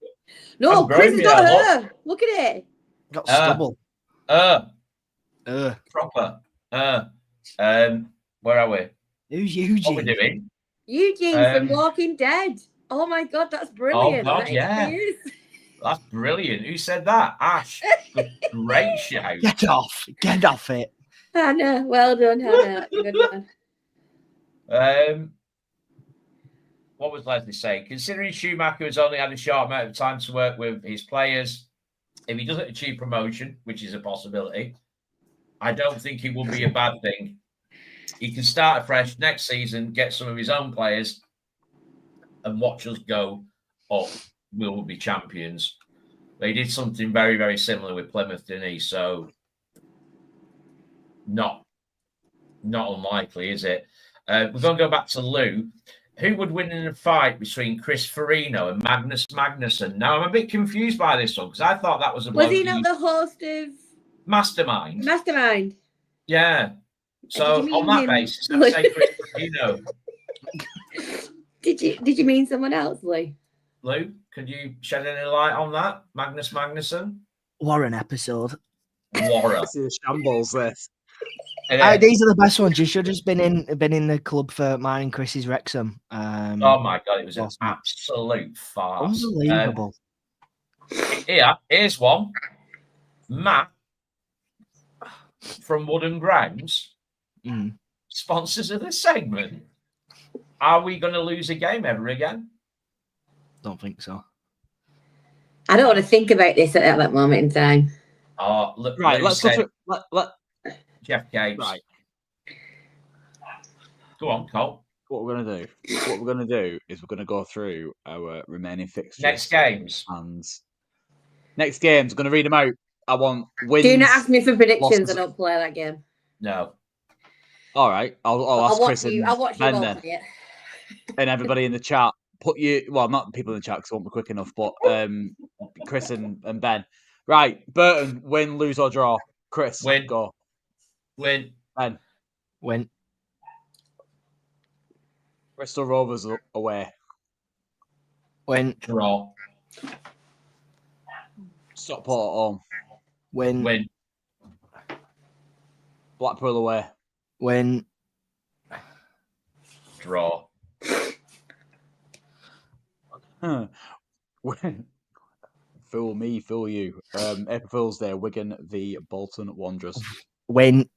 No, Chris has got her. Look at it. Got stubble. Proper. Where are we? Who's Eugene? What are we doing? Eugene from Walking Dead. Oh my God, that's brilliant. Oh God, yeah. That's brilliant. Who said that? Ash. Great shout. Get off it. Hannah, well done, Hannah. Good one. What was Leslie saying? Considering Schumacher has only had a short amount of time to work with his players, if he doesn't achieve promotion, which is a possibility, I don't think it will be a bad thing. He can start afresh next season, get some of his own players, and watch us go up. We will be champions. They did something very, very similar with Plymouth, didn't he? So not unlikely, is it? We're going to go back to Lou. Who would win in a fight between Chris Farino and Magnus Magnuson? Now, I'm a bit confused by this one because I thought that was a Was he bloke not the host of Mastermind. Mastermind? Yeah. So Did you on mean that him? basis, I'd say Chris Farino. Did you mean someone else, Lee? Lou, could you shed any light on that? Magnus Magnuson? Warren episode. Warren. This is a shambles, this. These are the best ones. You should have been in the club for mine and Chris's Wrexham. Oh my God, it was an absolute farce. Unbelievable. Here's one. Matt from Wooden Grounds, sponsors of this segment. Are we going to lose a game ever again? Don't think so. I don't want to think about this at that moment in time. Oh, look, Right, let's go through. Jeff Gates. Right. Go on, Cole. What we're gonna do is we're gonna go through our remaining fixtures. Next games. And next games, I'm gonna read them out. I want wins. Do not ask me for predictions. losses. I don't play that game. No. All right, I'll ask Chris I'll watch you Ben all then, play it. and everybody in the chat. Not people in the chat because it won't be quick enough, but Chris and Ben. Right, Burton, win, lose or draw. Chris, Win. Go. Win. Ben. Win. Bristol Rovers away. Win. Draw. Stockport at home. Win. Win. Blackpool away. Win. Draw. Win. Fool me, fool you. April Fool's Day, Wigan v Bolton Wanderers. Win.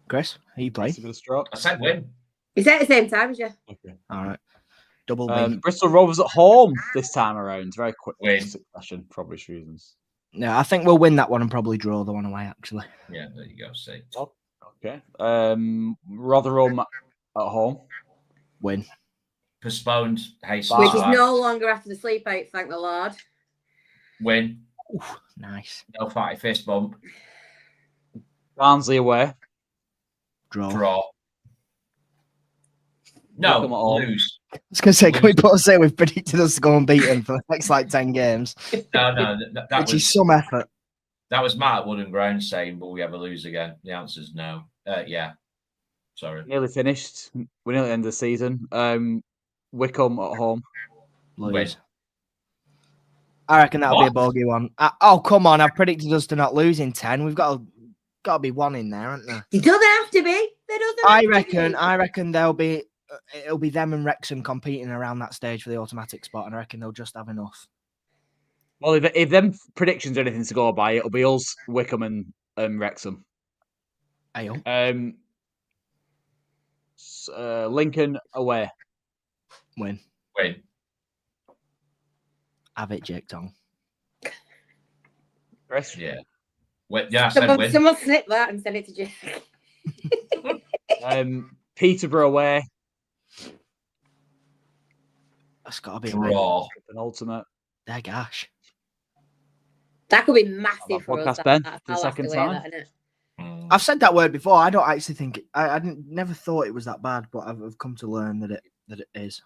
Chris, are you playing? I said win. Is that at the same time as you? Okay. All right. Double win. Bristol Rovers at home this time around. Very quick Win. succession for obvious reasons. No, I think we'll win that one and probably draw the one away, actually. Yeah, there you go. See. Okay. Rotherham at home. Win. Postponed. Haste. Which is no longer after the sleep out, thank the Lord. Win. Oof, nice. No fatty fist bump. Barnsley away. Draw. Draw. No, Wycombe at home. lose. I was going to say, can we put a say we've predicted us to go unbeaten for the next 10 games? No, that Which is some effort. That was Matt at Wooden Ground saying, will we ever lose again? The answer's no. Yeah. Sorry. Nearly finished. We're nearly at the end of the season. Wycombe at home. Lose. Win. I reckon that'll be a What? bogey one. Come on, I've predicted us to not lose in 10. We've got to be one in there, haven't there? It doesn't have to be. I reckon it'll be them and Wrexham competing around that stage for the automatic spot, and I reckon they'll just have enough. Well, if them predictions are anything to go by, it'll be us, Wycombe, and Wrexham. Ayo. Lincoln away. Win. Win. Have it, Jake Tong. Chris? Yeah. Win. Yeah, I said win. Someone snip that and send it to Jack. Peterborough away. That's got to be a win. Draw. An ultimate. There, gosh. That could be massive for us. Podcast, Ben, I'll the have second to weigh time. that, innit? I've said that word before. I don't actually think I never thought it was that bad, but I've come to learn that it is.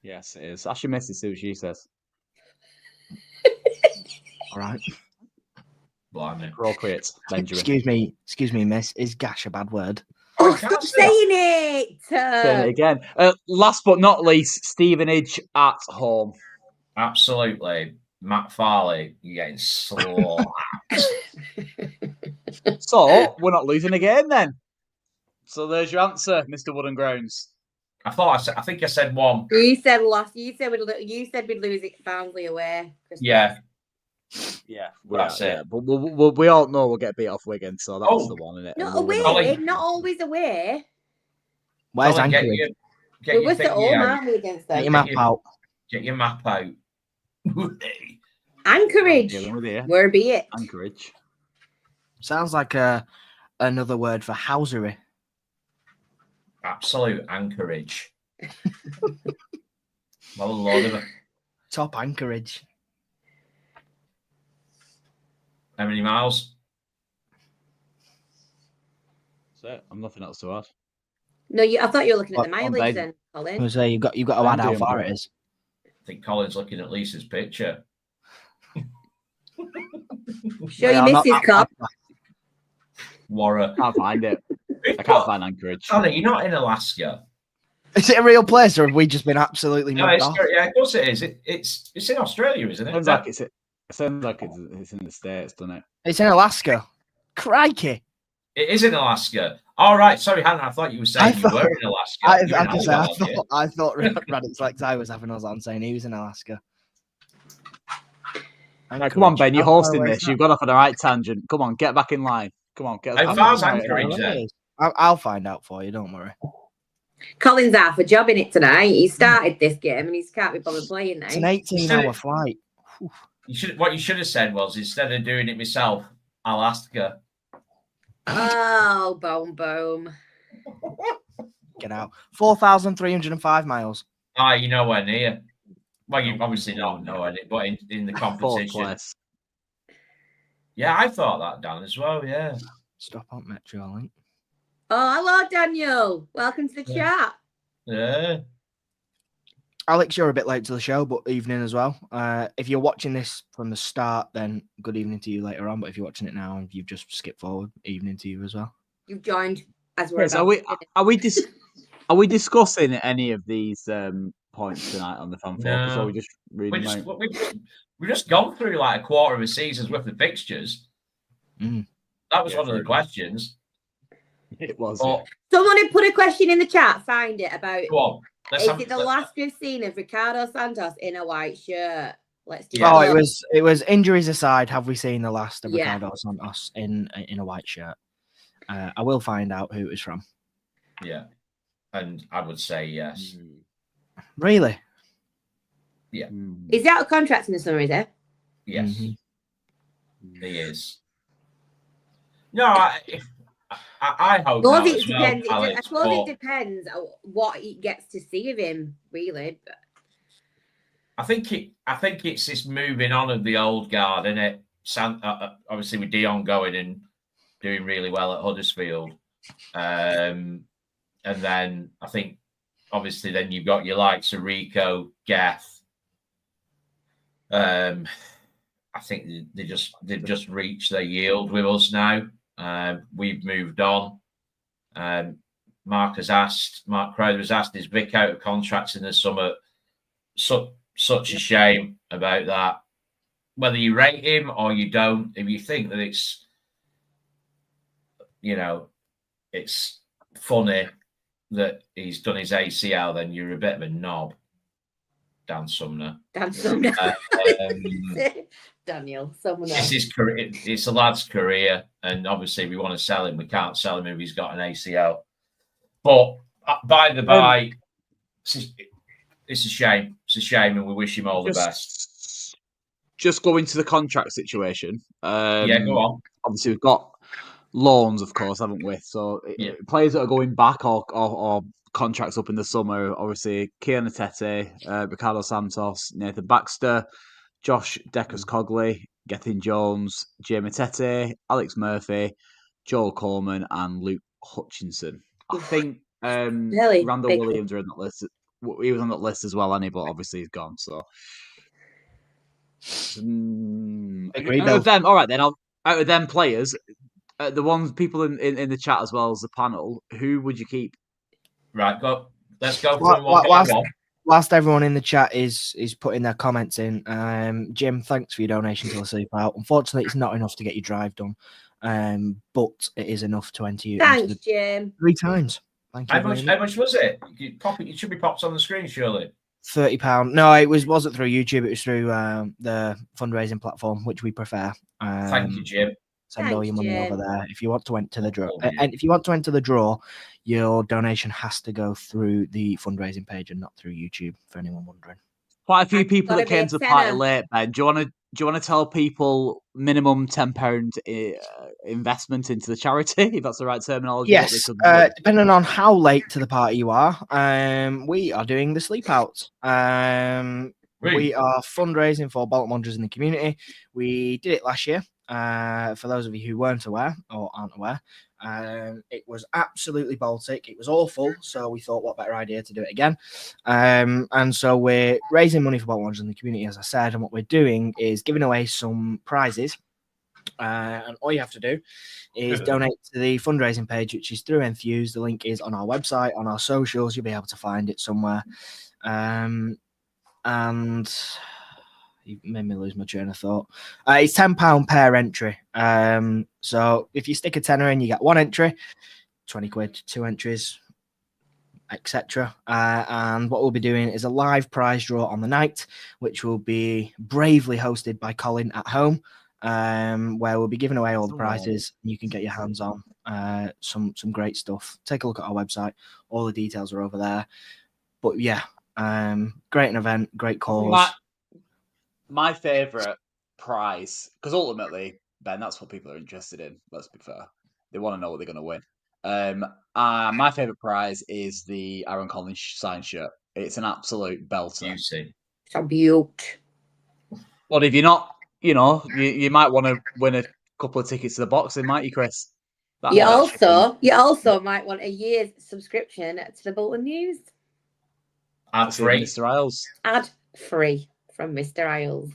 Yes, it is. Ask your missus, see what she says. All right. Blimey. Procreate, Benjamin. Excuse me, miss. Is gash a bad word? Oh, stop saying it! Saying it again. Last but not least, Stevenage at home. Absolutely. Matt Farley, you're getting slaughtered. So, we're not losing a game then. So there's your answer, Mr. Wooden Grounds. I think I said one. You said we'd lose it Barnsley away. Yeah. Yeah, That's it. yeah. But we all know we'll get beat off Wigan, so that's the one, isn't it? Not away, not always away. Where's Colin, Anchorage? We're at home, aren't we, against them? Get your map out. Get your map out. Anchorage. Where be it? Anchorage. Sounds like another word for housery. Absolute anchorage. Well, Lord of it. Top anchorage. How many miles? That's it. I've nothing else to add. No, I thought you were looking at the Well, mileage Ben. then, I Colin. was say you've got to add how far it is. I think Colin's looking at Lisa's picture. Show your missus, Cop. Warra. I can't find it. I can't find Anchorage. Colin, you're not in Alaska. Is it a real place, or have we just been absolutely No, mugged off? yeah, of course it is. It's in Australia, isn't it? It sounds like it's in the States, doesn't it? It's in Alaska. Crikey! It is in Alaska. All right, sorry, Hannah. I thought you were saying you were in Alaska. I thought Radix like I was having us on saying he was in Alaska. Right, come on, Ben. You're hosting this. You've got off on the right tangent. Come on, get back in line. Come on, get. How far's Anchorage then? I'll find out for you. Don't worry. Colin's out for job in it tonight. He started this game and he can't be bothered playing now. It's an 18-hour flight. What you should have said was, instead of doing it myself, Alaska. Oh, boom. Get out. 4,305 miles. You're nowhere near. Well, you obviously don't know it, but in the competition. Yeah, I thought that, Dan, as well, yeah. Stop on Metro Link. Oh, hello, Daniel. Welcome to the chat. Yeah. Alex, you're a bit late to the show, but evening as well. If you're watching this from the start, then good evening to you later on. But if you're watching it now and you've just skipped forward, evening to you as well. You've joined as we're Yes, are we discussing any of these points tonight on the fan forum? Or we just we've just gone through like a quarter of a season's worth of fixtures. That was one of the questions. It was. Someone had put a question in the chat. Find it about. Go on. Is it the last we've seen of Ricardo Santos in a white shirt? Let's do. Oh, it was injuries aside. Have we seen the last of Ricardo Santos in a white shirt? I will find out who it was from. Yeah, and I would say yes. Really? Yeah. Is he out of contract in the summer? Is it? Yes, he is. No, I hope. Well, it depends. I suppose it depends on what he gets to see of him, really. I think it's this moving on of the old guard, isn't it? Obviously, with Dion going and doing really well at Huddersfield, and then I think obviously then you've got your likes of Rico, Geth. I think they've just reached their yield with us now. We've moved on. Mark Crowder has asked, is Vic out of contracts in the summer? Such a shame about that. Whether you rate him or you don't, if you think that it's funny that he's done his ACL, then you're a bit of a knob, Dan Sumner. Daniel, someone else. It's his career. It's a lad's career, and obviously, if we want to sell him, we can't sell him if he's got an ACL. But by the by, it's a shame. It's a shame, and we wish him all the best. Just going to the contract situation. Yeah, go on. Obviously, we've got loans, of course, haven't we? So players that are going back or contracts up in the summer, obviously, Kian Atete, Ricardo Santos, Nathan Baxter, Josh Deckers-Cogley, Gethin Jones, Jamie Tete, Alex Murphy, Joel Coleman, and Luke Hutchinson. I think Randall Williams are in that list. He was on that list as well, but obviously he's gone. So out of them, all right then. Out of them players, the ones people in the chat as well as the panel, who would you keep? Right, go. Let's go from one by one. Whilst everyone in the chat is putting their comments in, Jim, thanks for your donation to the Sleepout. Unfortunately, it's not enough to get your drive done, but it is enough to enter you. Thanks, Jim. 3 times. Thank you. How much was it? It should be popped on the screen, surely. £30. No, it wasn't through YouTube. It was through the fundraising platform, which we prefer. Thank you, Jim. Send all your money over there if you want to enter the draw. And if you want to enter the draw, your donation has to go through the fundraising page and not through YouTube. For anyone wondering, quite a few people that came to the party late. Ben, do you want to tell people minimum £10 investment into the charity? If that's the right terminology. Yes, depending on how late to the party you are, we are doing the Sleepout. We are fundraising for Bolton Wanderers in the community. We did it last year. For those of you who weren't aware or aren't aware, it was absolutely Baltic. It was awful. So we thought, what better idea to do it again? And so we're raising money for Bolton in the community, as I said. And what we're doing is giving away some prizes. And all you have to do is donate to the fundraising page, which is through Enthuse. The link is on our website, on our socials. You'll be able to find it somewhere. And you made me lose my train of thought. It's £10 per entry. So if you stick a tenner in, you get one entry, 20 quid, 2 entries, etc. And what we'll be doing is a live prize draw on the night, which will be bravely hosted by Colin at home. Where we'll be giving away all the prizes and you can get your hands on some great stuff. Take a look at our website. All the details are over there. But yeah, great an event, great cause. My favourite prize, because ultimately, Ben, that's what people are interested in. Let's be fair. They want to know what they're going to win. My favourite prize is the Aaron Collins signed shirt. It's an absolute belter. You see. It's a beaut. Well, if you're not, you might want to win a couple of tickets to the boxing, might you, Chris? You also might want a year's subscription to the Bolton News. Ad free. Mr. Isles. Ad free from Mr. Isles.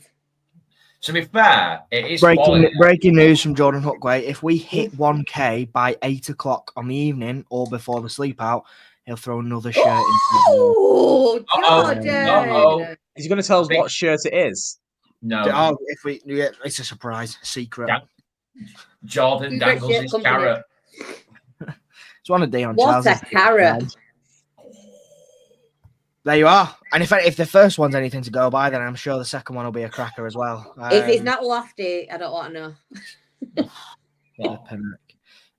To be fair, it is breaking news from Jordan Hookway. If we hit 1K by 8 o'clock on the evening or before the sleep out, he'll throw another shirt in. Oh, Jordan! Is he going to tell us what shirt it is? No. It's a surprise, secret. Jordan dangles his carrot. It's one of Dion What Charles' a carrot! There you are. And if the first one's anything to go by, then I'm sure the second one will be a cracker as well. If it's not lofty, I don't want to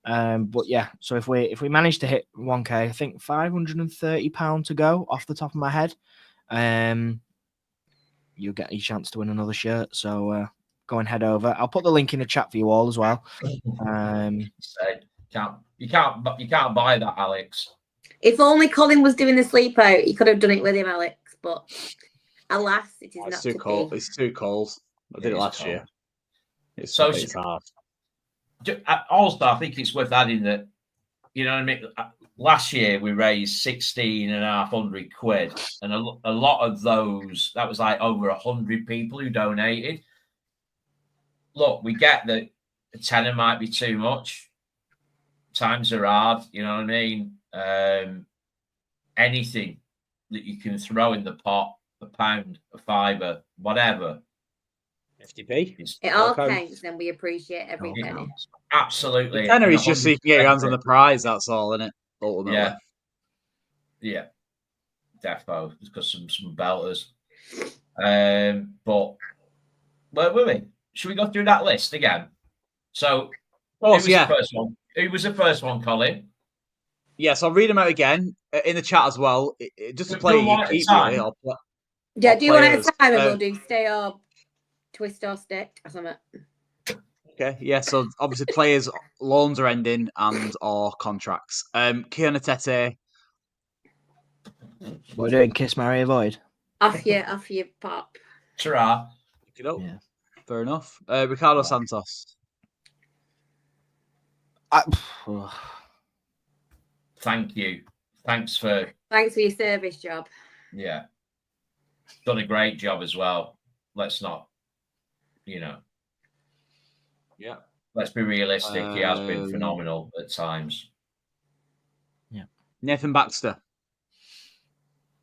know. But yeah, so if we manage to hit 1K, I think £530 to go off the top of my head. You'll get your chance to win another shirt. So go and head over. I'll put the link in the chat for you all as well. You can't buy that, Alex. If only Colin was doing the sleep out, he could have done it with him, Alex. But alas, it is not too cold. It's too cold. I did it last year. It's hard. Also, I think it's worth adding that, you know what I mean? Last year we raised 1,600 quid, and a lot of those, that was like over 100 people who donated. Look, we get that a tenner might be too much. Times are hard, you know what I mean? Anything that you can throw in the pot, a pound, a fiver, whatever. 50p. It all counts, and we appreciate every penny. Absolutely. The tenner is just so you can get your hands on the prize. That's all, isn't it? Ultimately. Yeah. Defo. It's got some belters. But where were we? Should we go through that list again? So, who was the first one? Who was the first one, Colin? Yes, I'll read them out again in the chat as well. Just to play do one at a time, and we'll do stay or twist or stick or something. Okay, yeah. So obviously, players' loans are ending and or contracts. Kiana Tete. We're doing Kiss, Marry, Avoid. Off you, pop. Ta-ra. Yeah, fair enough. Ricardo Santos. Thank you. Thanks for your service job. Yeah. Done a great job as well. Let's not, Yeah. Let's be realistic. He has been phenomenal at times. Yeah. Nathan Baxter.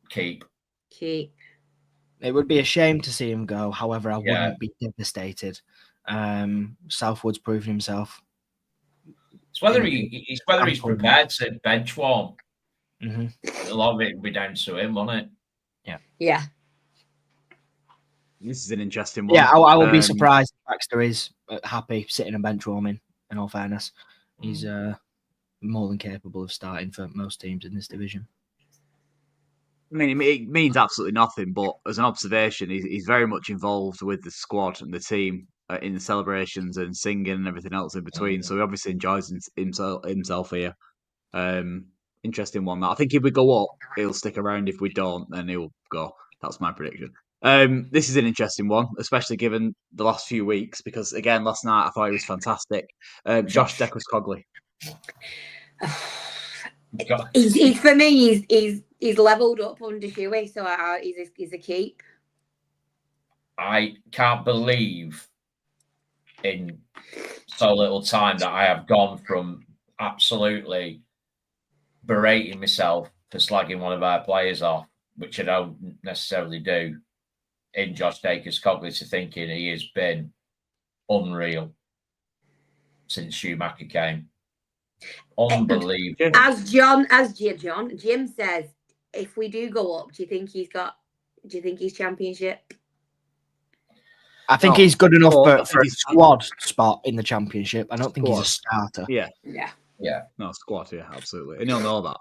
Keep. It would be a shame to see him go. However, I wouldn't be devastated. Southwood's proven himself. It's whether he's prepared to bench warm. Mm-hmm. A lot of it will be down to him, won't it? Yeah. This is an interesting one. Yeah, I will be surprised if Baxter is happy sitting and bench warming, in all fairness. He's more than capable of starting for most teams in this division. I mean, it means absolutely nothing, but as an observation, he's very much involved with the squad and the team in the celebrations and singing and everything else in between. So he obviously enjoys himself here. Interesting one. I think if we go up, he'll stick around. If we don't, then he'll go. That's my prediction. This is an interesting one, especially given the last few weeks, because again, last night I thought he was fantastic. Josh Deckers-Cogley. He's for me. He's levelled up under Schuey, so he's a keep. I can't believe in so little time that I have gone from absolutely berating myself for slagging one of our players off, which I don't necessarily do, in Josh Deckers-Cogley, to thinking he has been unreal since Schumacher came. Unbelievable. As Jim says, if we do go up, do you think he's championship? I think he's good enough for a squad spot in the championship. I don't think he's a starter. Yeah. No, squad, yeah, absolutely. And he'll know that.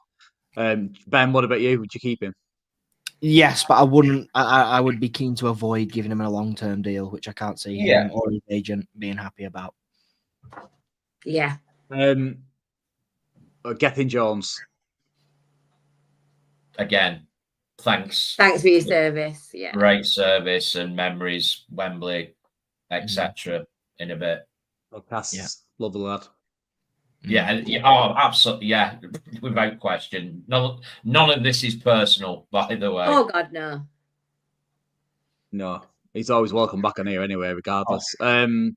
Ben, what about you? Would you keep him? Yes, but I wouldn't. I would be keen to avoid giving him a long-term deal, which I can't see him or his agent being happy about. Yeah. Gethin Jones. Again, thanks. Thanks for your service. Yeah. Great service and memories, Wembley, etc. In a bit. Lovely lad. Yeah, absolutely. Yeah, without question. None of this is personal, by the way. Oh God, no. No, he's always welcome back on here anyway, regardless. Totally.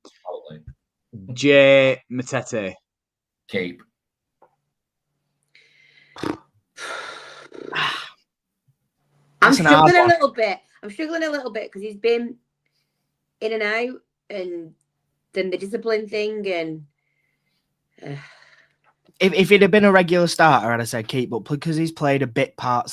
Jay Matete. Keep. I'm struggling a little bit. Because he's been in and out, and then the discipline thing, and if he'd have been a regular starter, I'd have said keep, but because he's played a bit part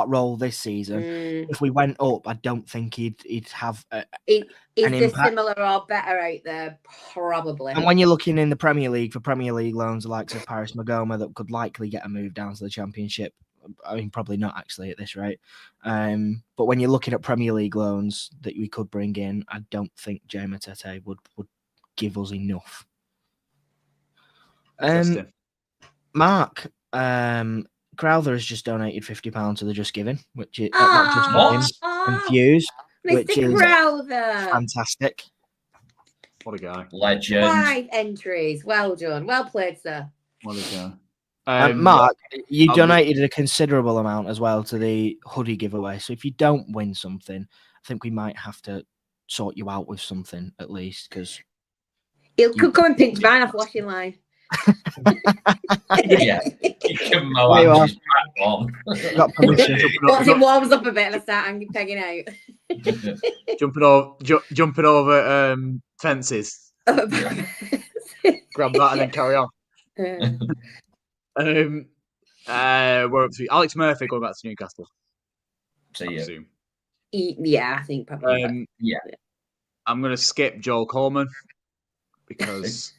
role this season, if we went up, I don't think he'd have is an this impact. similar or better out there? Probably. And when you're looking in the Premier League for Premier League loans, the likes of Paris Magoma that could likely get a move down to the Championship. I mean, probably not actually at this rate. But when you're looking at Premier League loans that we could bring in, I don't think Jay Matete would give us enough. Mark, Crowther has just donated £50 to the Just Giving, which is not just confused, which is fantastic. What a guy. Legend. 5 entries. Well done. Well played, sir. What a guy. Mark, you donated a considerable amount as well to the hoodie giveaway. So if you don't win something, I think we might have to sort you out with something at least, because it could come and pinch mine off washing line. Yeah, you can mow out his back on. Got permission. Once it warms up a bit, I start pegging out. Jumping over fences. Grab that and then carry on. We're up to Alex Murphy going back to Newcastle. Yeah, I think probably. I'm going to skip Joel Coleman because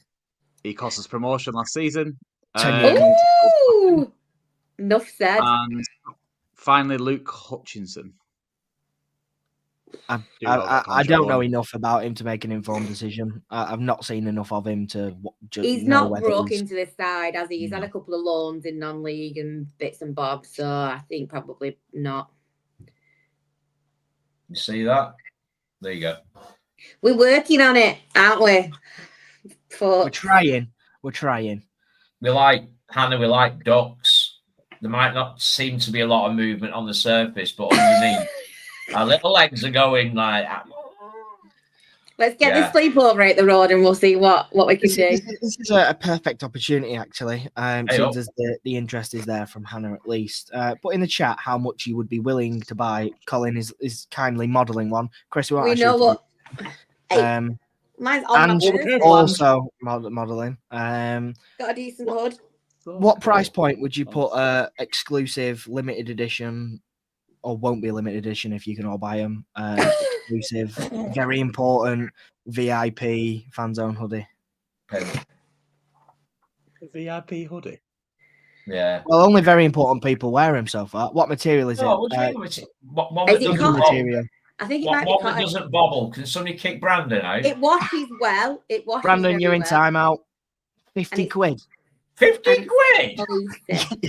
he cost us promotion last season. Enough said. And finally, Luke Hutchinson. I don't know enough about him to make an informed decision. I've not seen enough of him to. He's not broke into this side, has he? He's had a couple of loans in non-league and bits and bobs, so I think probably not. You see that? There you go. We're working on it, aren't we? We're trying. We like Hannah. We like ducks. There might not seem to be a lot of movement on the surface, but underneath. Our little legs are going like. Let's get the sleepover out the road, and we'll see what we can do. This is a perfect opportunity, actually. Seems as the interest is there from Hannah, at least. Put in the chat how much you would be willing to buy. Colin is kindly modelling one. Chris, we know what. Mine's on and also modelling. Got a decent hood. What price point would you put exclusive limited edition? Or won't be a limited edition if you can all buy them. Exclusive, very important VIP Fanzone hoodie. VIP hoodie? Yeah. Well, only very important people wear them so far. What material is it? What material? I think it might be cotton. Doesn't bobble. Can somebody kick Brandon out? It washes well. Brandon, you're in timeout. 50 quid. 50 quid?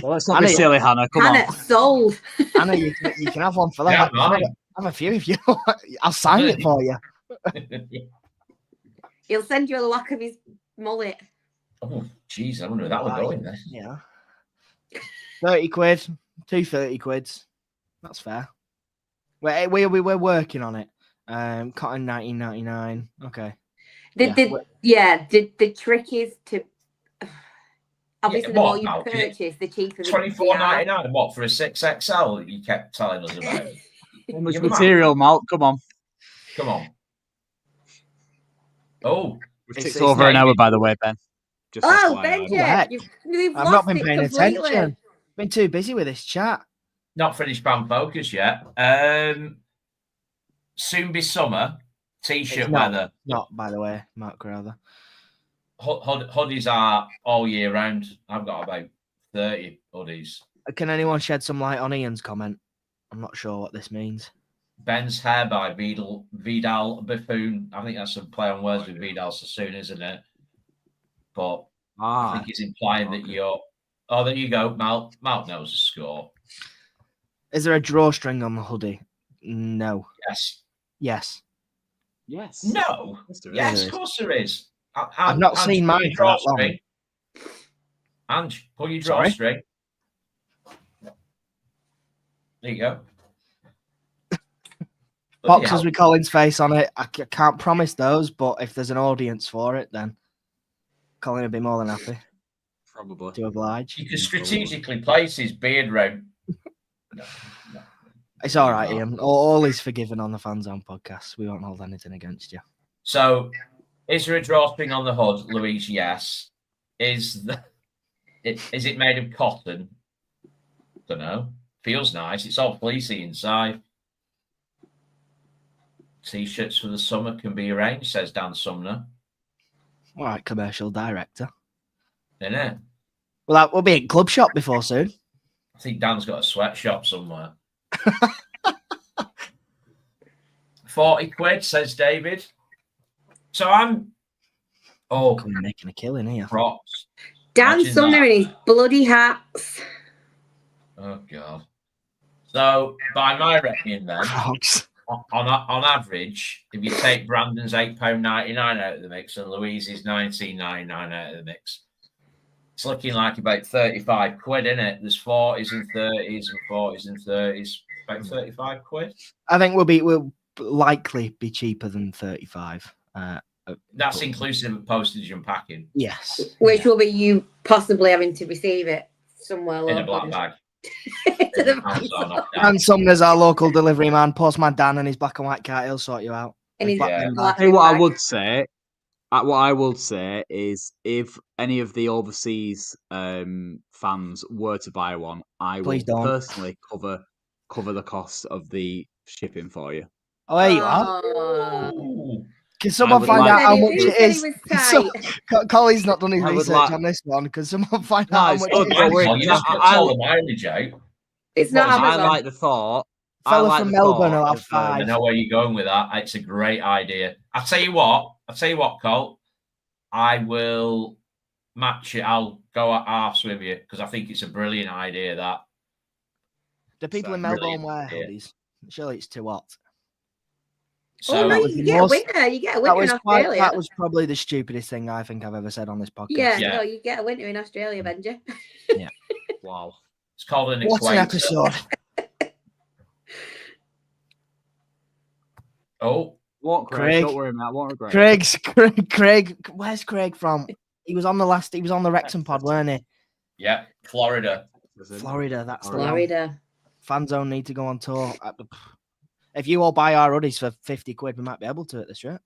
Well, let's not be silly, Hannah. Come on. Sold. Hannah, you can have one for that. have a few if you want. I'll sign it for you. He'll send you a lock of his mullet. Oh, jeez, I wonder where that would go in there. Yeah. 30 quid, 2 30 quids. That's fair. We're working on it. Cotton 19.99. Okay. The trick is to obviously the more you Mal? purchase, the cheaper the $24.99. What for a 6XL that you kept telling us about? How much material, Mal? Come on. Come on. Oh, It's over an hour, by the way, Ben. Just oh, FYI. Benji, I've not been paying attention. Been too busy with this chat. not finished Fan Focus yet. Soon be summer. T-shirt weather. Not, by the way, Mark Crowther. Hoodies are all year round. I've got about 30 hoodies. Can anyone shed some light on Ian's comment? I'm not sure what this means. Ben's hair by Vidal Buffoon. I think that's a play on words with Vidal Sassoon, isn't it? But I think he's implying that you're... Oh, there you go. Mal knows the score. Is there a drawstring on the hoodie? No. Yes. Yes. Yes. No. Yes, of course there is. I've not seen mine for that long. Ange, pull your drawstring. There you go. Boxes with Colin's face on it. I can't promise those, but if there's an audience for it, then Colin would be more than happy. Probably. To oblige. You can strategically place his beard round. No. It's all right, Ian. All is forgiven on the Fanzone podcast. We won't hold anything against you. So, is there a drawstring on the hood, Louise? Yes. Is it made of cotton? Don't know. Feels nice. It's all fleecy inside. T-shirts for the summer can be arranged, says Dan Sumner. All right, commercial director. Isn't it? Well, we'll be in Club Shop before soon. I think Dan's got a sweatshop somewhere. 40 quid, says David. So I'm... Oh, I'm making a killing here. Props. Dan Sumner in his bloody hats. Oh, God. So, by my reckoning then, on average, if you take Brandon's £8.99 out of the mix and Louise's £19.99 out of the mix, it's looking like about 35 quid, isn't it? There's 40s and 30s and 40s and 30s. About 35 quid. I think we'll likely be cheaper than 35. That's inclusive of postage and packing. Yes. Which will be you possibly having to receive it somewhere in a black bag. And Sumner's our local delivery man. Postman Dan and his black and white car. He'll sort you out. And he's what I would say. What I will say is, if any of the overseas fans were to buy one, I will personally cover the cost of the shipping for you. Oh, there you are. Can someone find out how much it is? Colin's not done his research on this one. Can someone find out how much it is? It's not Amazon. I like the thought. Fella from Melbourne will have 5. I know where you're going with that. It's a great idea. I'll tell you what, Colt. I will match it. I'll go at arse with you because I think it's a brilliant idea. That the people in Melbourne wear hoodies. Surely it's too hot. So no, you get a winter. You get a winter in Australia. That was probably the stupidest thing I think I've ever said on this podcast. Yeah. No, you get a winter in Australia, Benji. Yeah. Wow. It's called an equator. What an episode. Oh. What, Craig? Don't worry, Matt. What Craig. Where's Craig from? He was on the Wrexham pod, weren't he? Yeah, Florida. Florida, that's Florida. Fanzone need to go on tour. If you all buy our hoodies for 50 quid, we might be able to at this rate.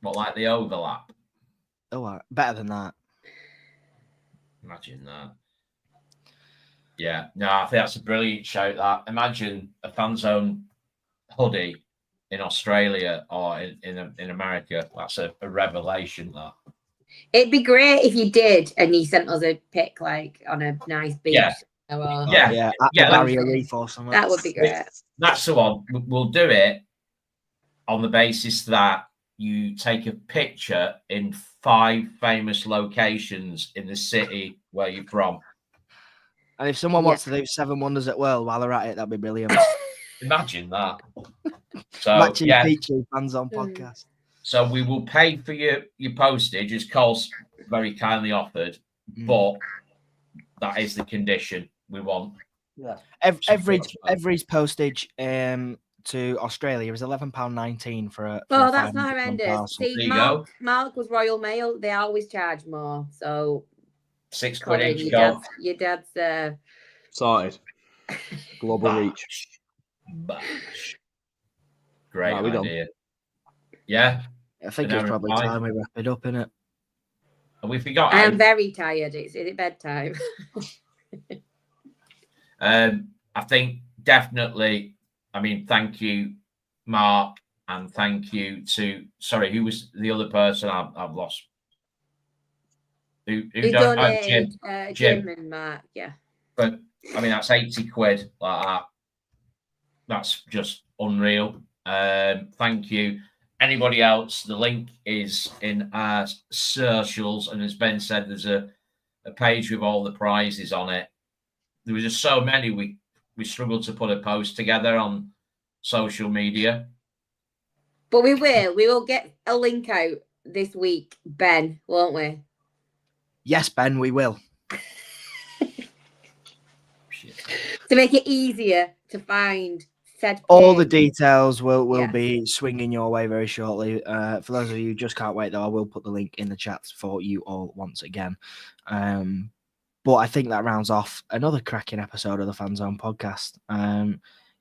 What, like the overlap? Oh, better than that. Imagine that. Yeah, no, I think that's a brilliant shout. That imagine a Fanzone hoodie in Australia or in America. That's a revelation. That it'd be great if you did, and you sent us a pic like on a nice beach. Yeah. Barrier Reef or something. That would be great. That's the one. We'll do it on the basis that you take a picture in 5 famous locations in the city where you're from. And if someone wants to do 7 wonders at World while they're at it, that'd be brilliant. Imagine that. So Matching yeah, feature Fanzone podcast. so we will pay for your postage, as Cole's very kindly offered, but that is the condition we want. Yeah. Every's postage to Australia is £11.19 for a. Oh, that's not horrendous. See, There you go. Mark was Royal Mail. They always charge more. So £6 Colin, each, Cole. your dad's Sorted. Global reach. Bash. Great Right, we done. idea. Yeah. I think it's probably time we wrap it up, innit? And we forgot. I am very tired. Is it bedtime? I think definitely. I mean, thank you, Mark, and thank you to. Sorry, who was the other person? I've lost. Who donated? Jim. Jim and Mark. Yeah. But I mean, that's 80 quid like that. That's just unreal. Thank you. Anybody else? The link is in our socials, and as Ben said, there's a page with all the prizes on it. There were just so many we struggled to put a post together on social media. But we will get a link out this week, Ben, won't we? Yes, Ben, we will. To make it easier to find said all page. the details will be swinging your way very shortly. For those of you who just can't wait, though, I will put the link in the chat for you all once again. But I think that rounds off another cracking episode of the Fanzone podcast.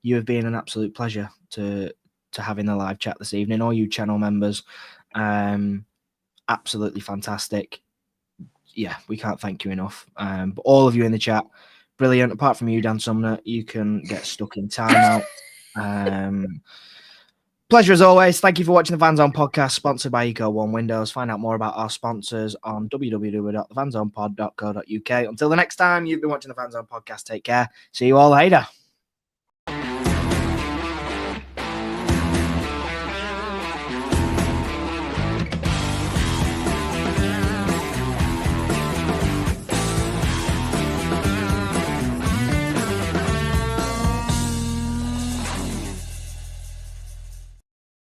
You have been an absolute pleasure to having the live chat this evening. All you channel members, absolutely fantastic. Yeah, we can't thank you enough. But all of you in the chat, brilliant. Apart from you, Dan Sumner, you can get stuck in timeout. Pleasure as always. Thank you for watching the Fanzone podcast, sponsored by Eco One Windows. Find out more about our sponsors on www.thefanzonepod.co.uk. Until the next time, you've been watching the Fanzone podcast. Take care. See you all later.